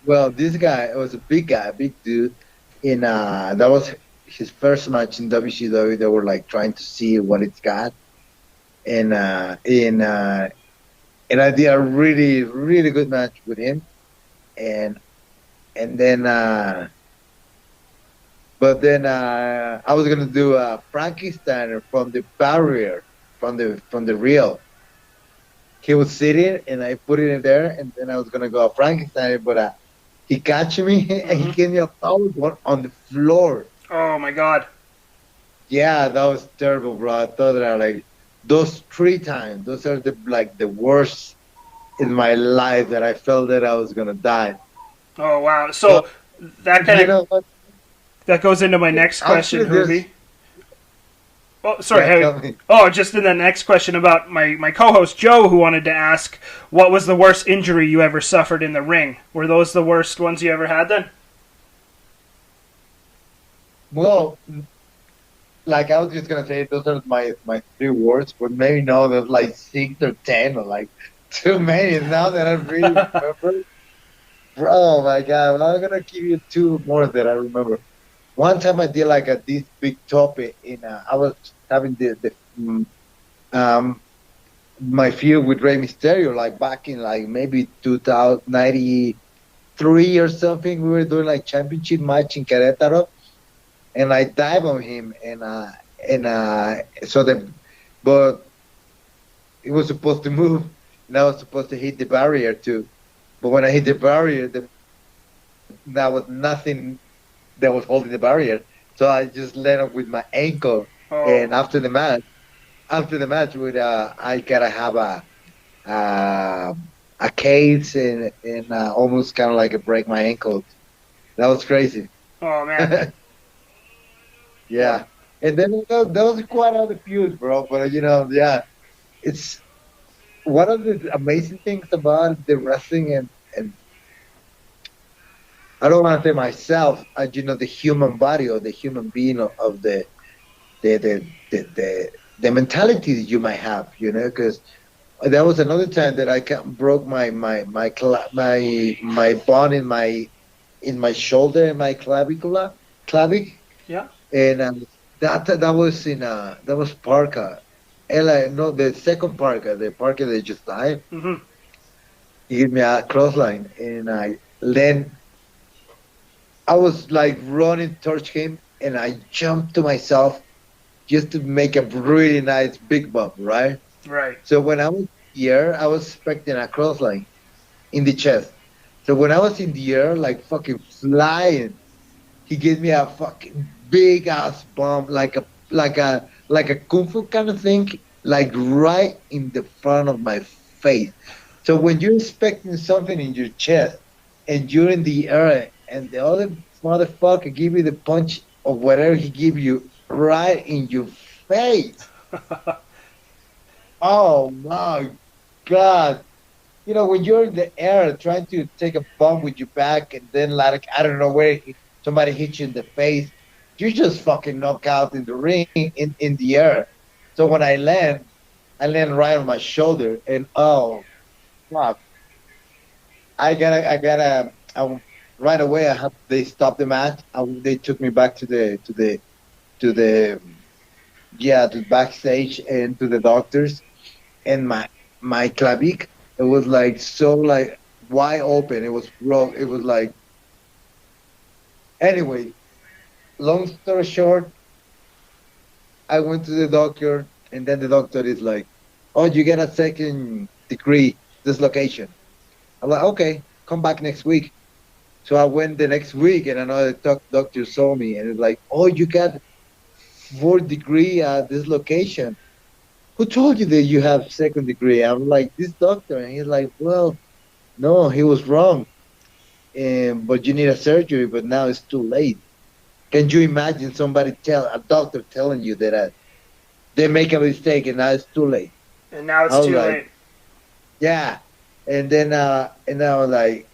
Well, this guy was a big guy, big dude. That was his first match in WCW. They were like trying to see what it's got, and I did a really, really good match with him, and then I was gonna do a Frankenstein from the barrier, from the reel. He was sitting, and I put it in there, and then I was gonna go a Frankenstein, but he catch me and he gave me a foul one on the floor. Oh my God! Yeah, that was terrible, bro. I thought that like those 3 times, those are the worst in my life that I felt that I was gonna die. Oh wow! So that kind of that goes into my next question, Hubi. Oh, sorry. Yeah, just in the next question about my co-host Joe, who wanted to ask, what was the worst injury you ever suffered in the ring? Were those the worst ones you ever had then? Well, like I was just gonna say those are my three words, but maybe no, there's like 6 or 10 or like too many now that I really remember. Bro, oh my God, I'm gonna give you two more that I remember. One time I did like this big topic in I was having um my feud with Rey Mysterio like back in like maybe 2093 or something. We were doing like championship match in Querétaro, and I dive on him, and so the but it was supposed to move, and I was supposed to hit the barrier too. But when I hit the barrier, there was nothing that was holding the barrier, so I just let up with my ankle. Oh. And after the match, with I gotta have uh, a case and almost kind of like a break my ankle. That was crazy. Oh man. Yeah. And then those are quite other feuds, bro. But yeah, it's one of the amazing things about the wrestling, and I don't want to say myself, the human body or the human being of the the the mentality that you might have, because there was another time that I broke my bone in my shoulder and my clavicle, Yeah. and that was that was Parker, no, the second Parker, the Parker that just died. Mm-hmm. He gave me a crossline, and I was like running towards him, and I jumped to myself just to make a really nice big bump, right? Right. So when I was here, I was expecting a crossline in the chest. So when I was in the air, like fucking flying, he gave me a fucking big ass bump, like a kung fu kind of thing, like right in the front of my face. So when you're expecting something in your chest and you're in the air and the other motherfucker give you the punch of whatever he give you right in your face. Oh my God. When you're in the air trying to take a bump with your back and then like, I don't know where somebody hits you in the face, you just fucking knock out in the ring in the air. So when I land right on my shoulder, and oh fuck. Right away. They stopped the match. They took me back to the to backstage and to the doctors, and my clavic, it was like so like wide open. It was broke. It was like, anyway. Long story short, I went to the doctor, and then the doctor is like, "Oh, you get a second degree dislocation." I'm like, "Okay, come back next week." So I went the next week, and another doctor saw me, and it's like, "Oh, you got 4th degree dislocation. Who told you that you have second degree?" I'm like, "This doctor," and he's like, "Well, no, he was wrong, but you need a surgery, but now it's too late." Can you imagine a doctor telling you that they make a mistake and now it's too late? And now it's I was too like, late. yeah. And then I was like,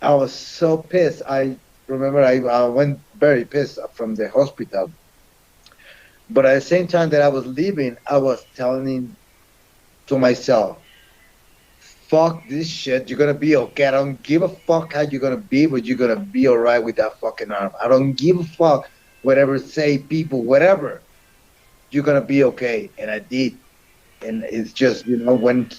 I was so pissed. I remember I went very pissed from the hospital. But at the same time that I was leaving, I was telling to myself, fuck this shit. You're gonna be okay. I don't give a fuck how you're gonna be, but you're gonna be alright with that fucking arm. I don't give a fuck whatever say people, whatever. You're gonna be okay. And I did. And it's just, when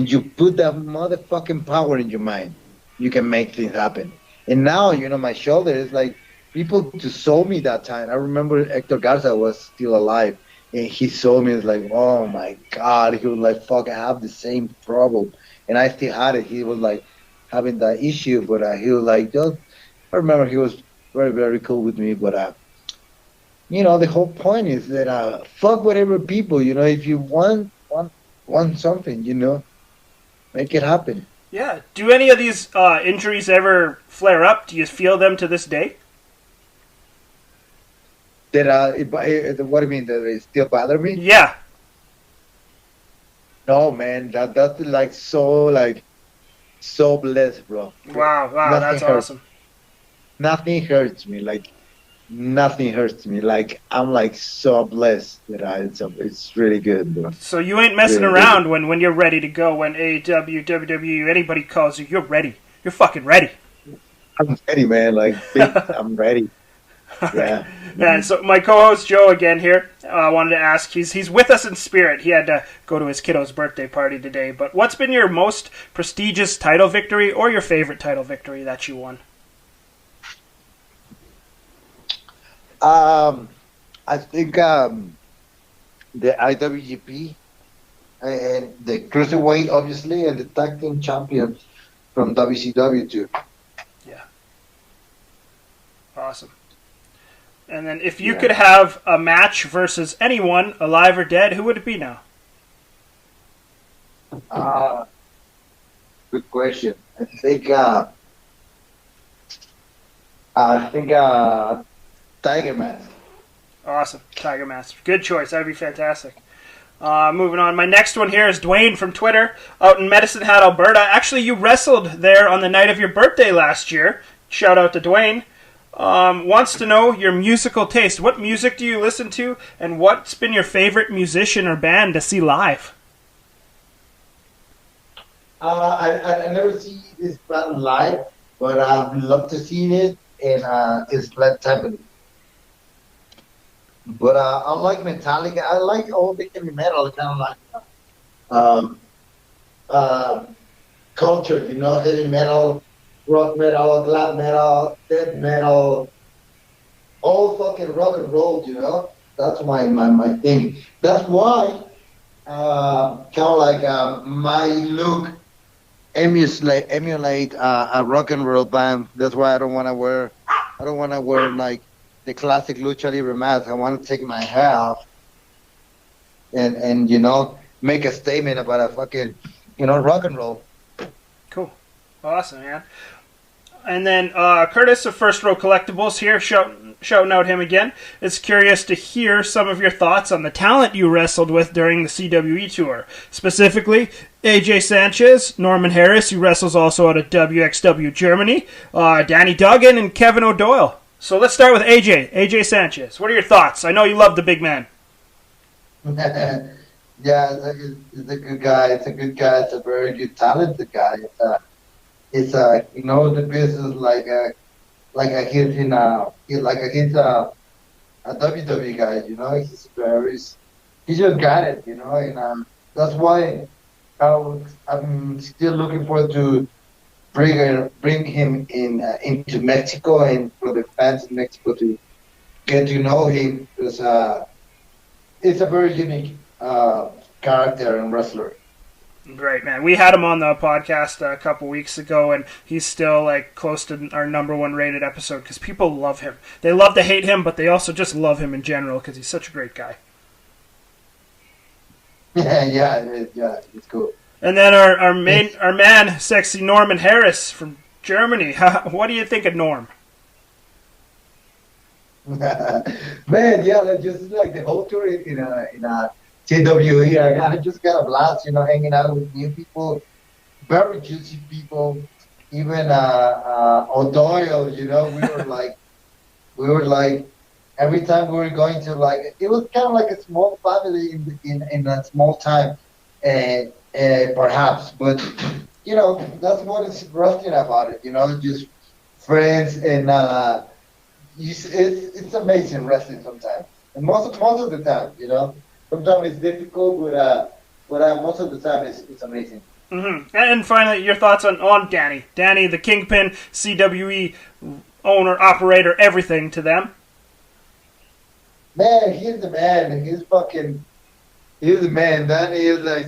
you put that motherfucking power in your mind, you can make things happen. And now, my shoulder is like, people just saw me that time. I remember Hector Garza was still alive. And he saw me, it's like, oh my God. He was like, fuck, I have the same problem. And I still had it. He was like having that issue, but he was like, I remember he was very, very cool with me. But, the whole point is that fuck whatever people, if you want something, make it happen. Yeah. Do any of these injuries ever flare up? Do you feel them to this day? What do you mean? That it still bother me? Yeah. No, man. That's like so blessed, bro. Wow. Nothing That's hurts. awesome. Nothing hurts me. Like nothing hurts me. Like I'm like so blessed, it's really good, bro. So you ain't messing Really, around when you're ready to go. When AEW, WWE, anybody calls you, you're ready. You're fucking ready. I'm ready, man. Like I'm ready. Yeah. And so my co-host Joe again here. I wanted to ask. He's with us in spirit. He had to go to his kiddo's birthday party today. But what's been your most prestigious title victory, or your favorite title victory that you won? I think the IWGP and the cruiserweight, obviously, and the tag team champion from WCW too. Yeah. Awesome. And then if you could have a match versus anyone, alive or dead, who would it be now? Good question. I think Tiger Mask. Awesome. Tiger Mask. Good choice. That would be fantastic. Moving on. My next one here is Dwayne from Twitter out in Medicine Hat, Alberta. Actually, you wrestled there on the night of your birthday last year. Shout out to Dwayne. Wants to know your musical taste. What music do you listen to, and what's been your favorite musician or band to see live? I never see this band live, but I'd love to see it, and it's Led Zeppelin. But I like Metallica. I like all the heavy metal. Kind of like culture, heavy metal, rock metal, glam metal, death metal, all fucking rock and roll. That's my thing. That's why kind of like my look emulate a rock and roll band. That's why I don't want to wear like the classic lucha libre mask. I want to take my hair off and make a statement about a fucking rock and roll. Cool. Awesome, man. And then Curtis of First Row Collectibles here, shouting out him again, is curious to hear some of your thoughts on the talent you wrestled with during the CWE tour. Specifically, AJ Sanchez, Norman Harris, who wrestles also out of WXW Germany, Danny Duggan, and Kevin O'Doyle. So let's start with AJ Sanchez. What are your thoughts? I know you love the big man. Yeah, it's a good guy. It's a very good, talented guy. It's the business like a WWE guy. He just got it. And that's why I'm still looking forward to bring him into Mexico, and for the fans in Mexico to get to know him, because it's a very unique character and wrestler. Great, man. We had him on the podcast a couple weeks ago, and he's still like close to our ¡1 rated episode because people love him. They love to hate him, but they also just love him in general because he's such a great guy. Yeah, it's cool. And then our man, sexy Norman Harris from Germany. What do you think of Norm? Man, yeah, just like the whole tour in a TWE, I just got a blast, hanging out with new people, very juicy people. Even O'Doyle, we were like every time we were going to it was kind of like a small family in a small time, perhaps, but that's what is interesting about it, just friends, and it's amazing wrestling sometimes, and most of the time, sometimes it's difficult, but most of the time it's amazing. Mm-hmm. And finally, your thoughts on Danny. Danny, the Kingpin, CWE owner, operator, everything to them. Man, he's the man. He's the man. Danny is like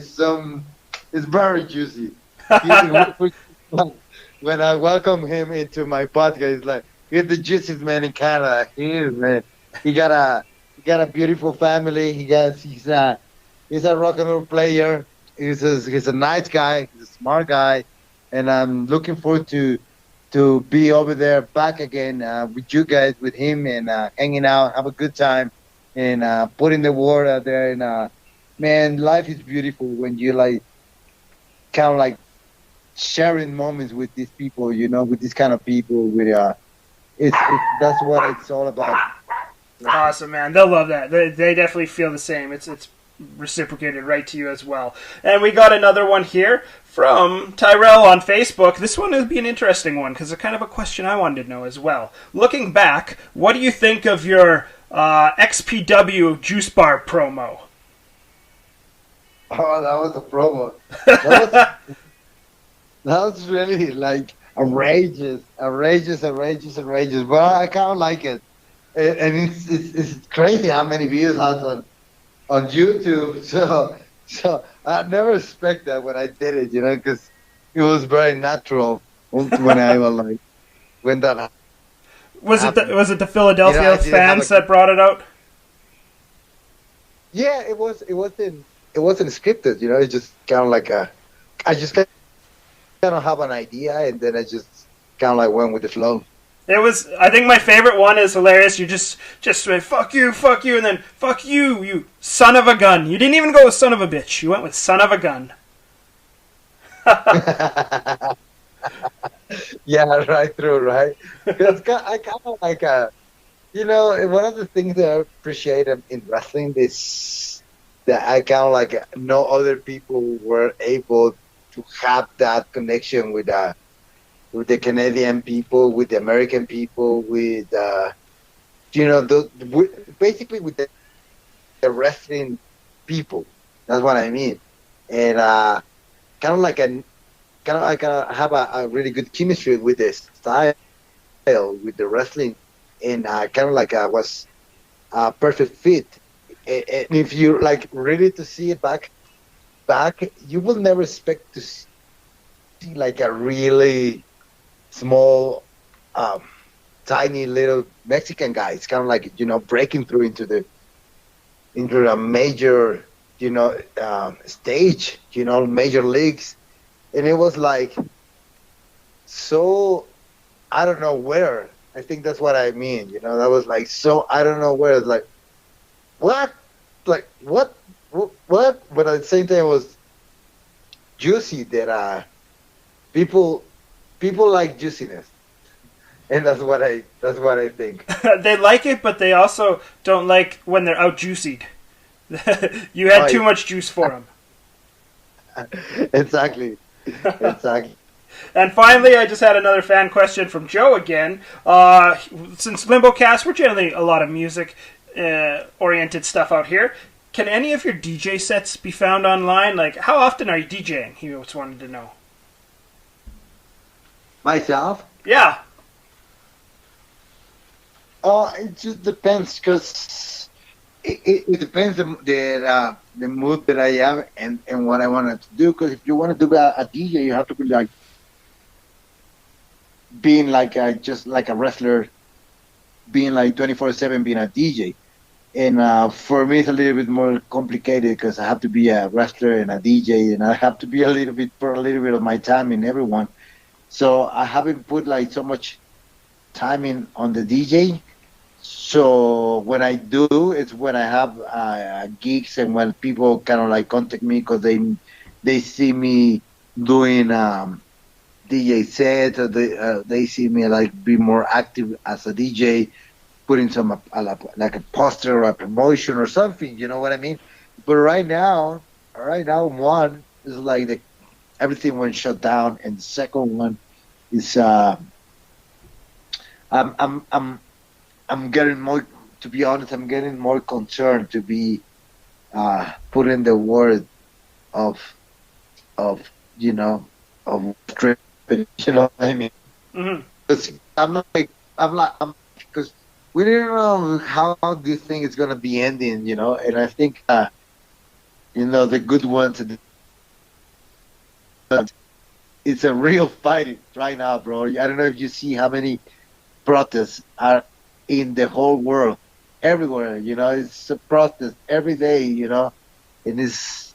it's very juicy. When I welcome him into my podcast, he's the juiciest man in Canada. He is, man. He got a beautiful family. He's a rock and roll player. He's a nice guy. He's a smart guy, and I'm looking forward to be over there back again with you guys, with him, and hanging out, have a good time, and putting the word out there. And man, life is beautiful when you kind of sharing moments with these people, with these kind of people. That's what it's all about. Awesome, man. They'll love that. They definitely feel the same. It's reciprocated right to you as well. And we got another one here from Tyrell on Facebook. This one would be an interesting one because it's kind of a question I wanted to know as well. Looking back, what do you think of your XPW juice bar promo? Oh, that was a promo. That was really like outrageous. But I kind of like it, and it's crazy how many views it has on YouTube. So I never expect that when I did it, because it was very natural when I was like when that happened. Was it the Philadelphia fans that brought it out? Yeah, it wasn't scripted, It's just kind of like I just kind of have an idea, and then I just kind of like went with the flow. I think my favorite one is hilarious. You just went, fuck you, and then, fuck you, you son of a gun. You didn't even go with son of a bitch. You went with son of a gun. Yeah, right through, right? Because I kind of like, one of the things that I appreciate in wrestling is that I kind of like no other people were able to have that connection with the Canadian people, with the American people, with basically with the wrestling people. That's what I mean. And kind of like I have a really good chemistry with the style, with the wrestling, and kind of like I was a perfect fit. And if you like really to see it back, you will never expect to see like a really small, tiny little Mexican guy. It's kind of like breaking through into a major stage, major leagues, and it was like so I don't know where. I think that's what I mean. That was like so I don't know where. It's like what, like what, but at the same time it was juicy. That people like juiciness, and that's what I think. They like it, but they also don't like when they're out juicied. You had too much juice for them. Exactly. And finally, I just had another fan question from Joe again. Since Limbocast, we're generally a lot of music oriented stuff out here. Can any of your DJ sets be found online? Like, how often are you DJing? He just wanted to know. Myself? Yeah. It just depends, because it depends the mood that I am and what I want to do. Because if you want to do a DJ, you have to be like being like just like a wrestler, being like 24/7, being a DJ. And for me, it's a little bit more complicated because I have to be a wrestler and a DJ, and I have to be put a little bit of my time in everyone. So I haven't put like so much time in on the DJ. So when I do, it's when I have gigs and when people kind of like contact me because they see me doing DJ sets, or they see me like be more active as a DJ, putting some like a poster or a promotion or something. You know what I mean? But right now, one is like everything went shut down, and the second one is I'm getting more. To be honest, I'm getting more concerned to be putting the word of strip. You know what I mean? Mm-hmm. Because we don't know how this thing is gonna be ending. And I think the good ones. It's a real fight right now, bro. I don't know if you see how many protests are in the whole world, everywhere. It's a protest every day. And it's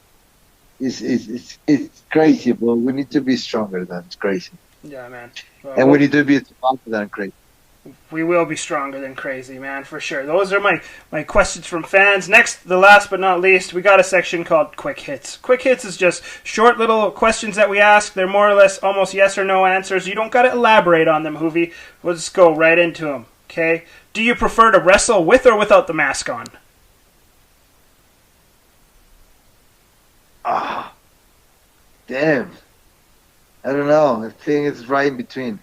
crazy, but we need to be stronger than crazy. Yeah, man. And we need to be stronger than crazy. We will be stronger than crazy, man, for sure. Those are my questions from fans. Next, the last but not least, we got a section called Quick Hits. Quick Hits is just short little questions that we ask. They're more or less almost yes or no answers. You don't got to elaborate on them, Hoovy. We'll just go right into them. Okay. Do you prefer to wrestle with or without the mask on? Ah, damn. I don't know. I think it's right in between.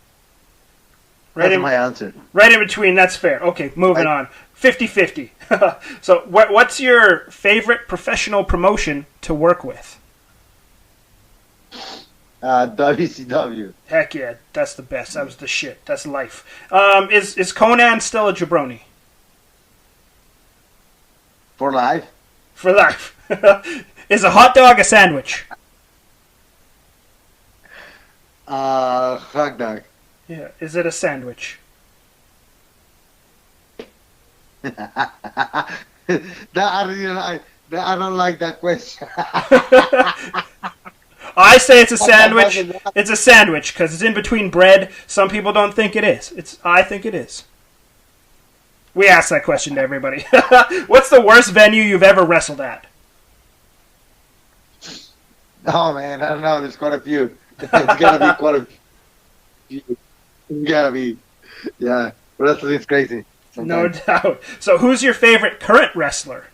That's my answer. Right in between, that's fair. Okay, moving on. 50-50. So what's your favorite professional promotion to work with? WCW. Heck yeah, that's the best. That was the shit. That's life. Is Conan still a jabroni? For life? For life. Is a hot dog a sandwich? Hot dog. Yeah. Is it a sandwich? I don't like that question. I say it's a sandwich. It's a sandwich because it's in between bread. Some people don't think it is. I think it is. We asked that question to everybody. What's the worst venue you've ever wrestled at? Oh man, I don't know. There's quite a few. It's gotta be quite a few. It's gotta be. Yeah, wrestling's crazy. Sometimes. No doubt. So, who's your favorite current wrestler?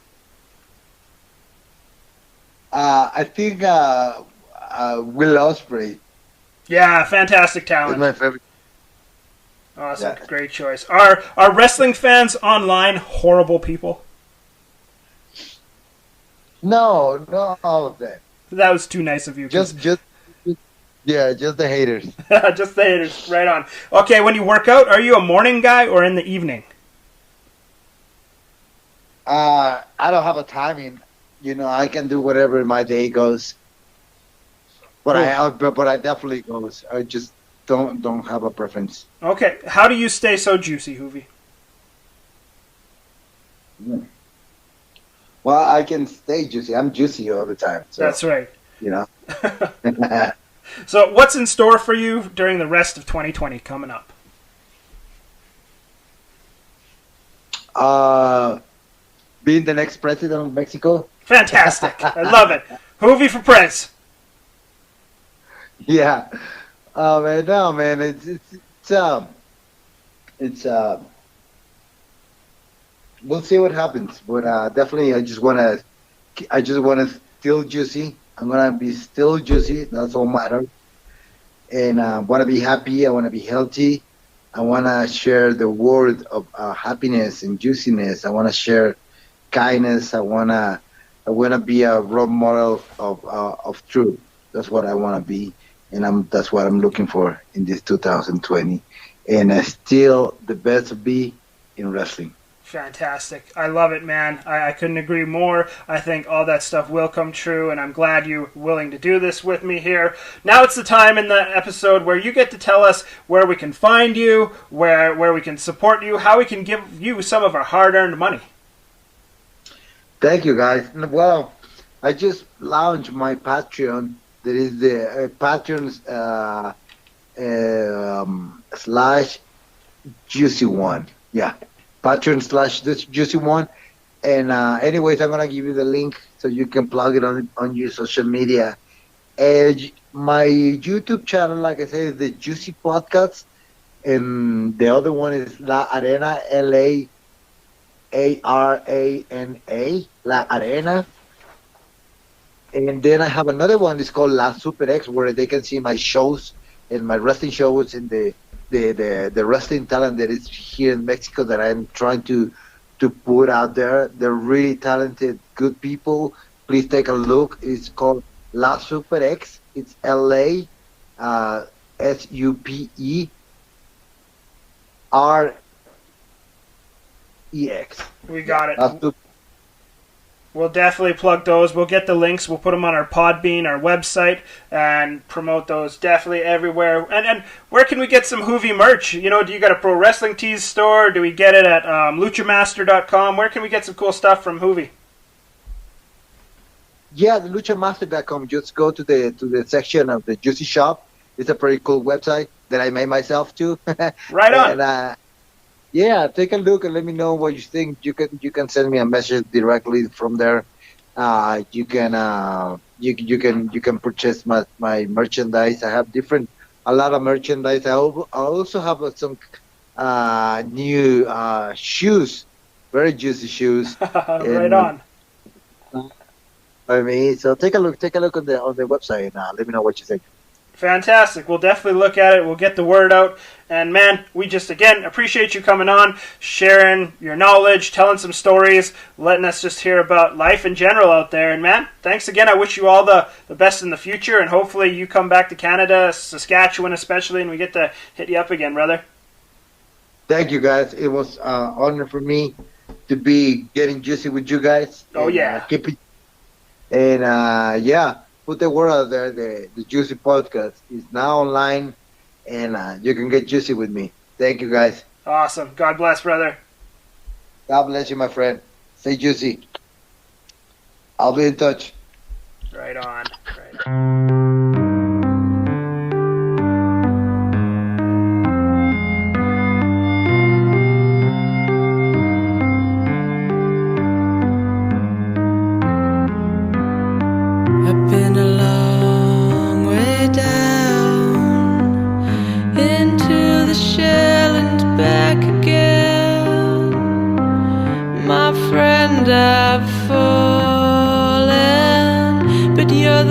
I think Will Ospreay Yeah, fantastic is talent. my favorite. Awesome, Yeah. great choice. Are wrestling fans online horrible people? No, not all of that. That was too nice of you. Just the haters. Just the haters. Right on. Okay, when you work out, are you a morning guy or in the evening? I don't have a timing. You know, I can do whatever my day goes. But I definitely goes. I just don't have a preference. Okay, how do you stay so juicy, Hoovy? Well, I can stay juicy. I'm juicy all the time. So, That's right. You know. So, what's in store for you during the rest of 2020 coming up? Being the next president of Mexico. Fantastic. I love it. Hoovy for Prez. Yeah. Oh man, no man. We'll see what happens, but definitely, I just wanna still juicy. I'm gonna be still juicy. That's all matters. And I wanna be happy. I wanna be healthy. I wanna share the word of happiness and juiciness. I wanna share kindness. I wanna be a role model of truth. That's what I wanna be, and that's what I'm looking for in this 2020. And still the best to be in wrestling. Fantastic. I love it, man. I couldn't agree more. I think all that stuff will come true, and I'm glad you're willing to do this with me here. Now it's the time in the episode where you get to tell us where we can find you, where we can support you, how we can give you some of our hard-earned money. Thank you, guys. Well, I just launched my Patreon. That is the Patreon slash Juicy One. Yeah. Patreon slash Juicy One. And anyways, I'm going to give you the link so you can plug it on your social media. And my YouTube channel, like I said, is the Juicy Podcast. And the other one is La Arena, LAARANA, La Arena. And then I have another one. It's called La Super X, where they can see my shows and my wrestling shows and the wrestling talent that is here in Mexico that I'm trying to put out there. They're really talented, good people. Please take a look. It's called La Super X. It's LASUPEREX. We got it. We'll definitely plug those. We'll get the links. We'll put them on our Podbean, our website, and promote those definitely everywhere. And where can we get some Hoovy merch? You know, do you got a Pro Wrestling Tees store? Do we get it at luchamaster.com? Where can we get some cool stuff from Hoovy? Yeah, the luchamaster.com. Just go to the section of the Juicy Shop. It's a pretty cool website that I made myself too. Right on. And, yeah, take a look and let me know what you think. You can send me a message directly from there. You can purchase my merchandise. I have a lot of merchandise. I also have new shoes, very juicy shoes. Right on. I mean, so take a look on the website and let me know what you think. Fantastic. We'll definitely look at it. We'll get the word out. And man, we just, again, appreciate you coming on, sharing your knowledge, telling some stories, letting us just hear about life in general out there. And man, thanks again. I wish you all the best in the future. And hopefully you come back to Canada, Saskatchewan especially, and we get to hit you up again, brother. Thank you, guys. It was an honor for me to be getting juicy with you guys. Oh, and, yeah. Keep it. And, yeah. Put the word out there. The Juicy Podcast is now online, and you can get juicy with me. Thank you, guys. Awesome. God bless, brother. God bless you, my friend. Stay juicy. I'll be in touch. Right on. Right on.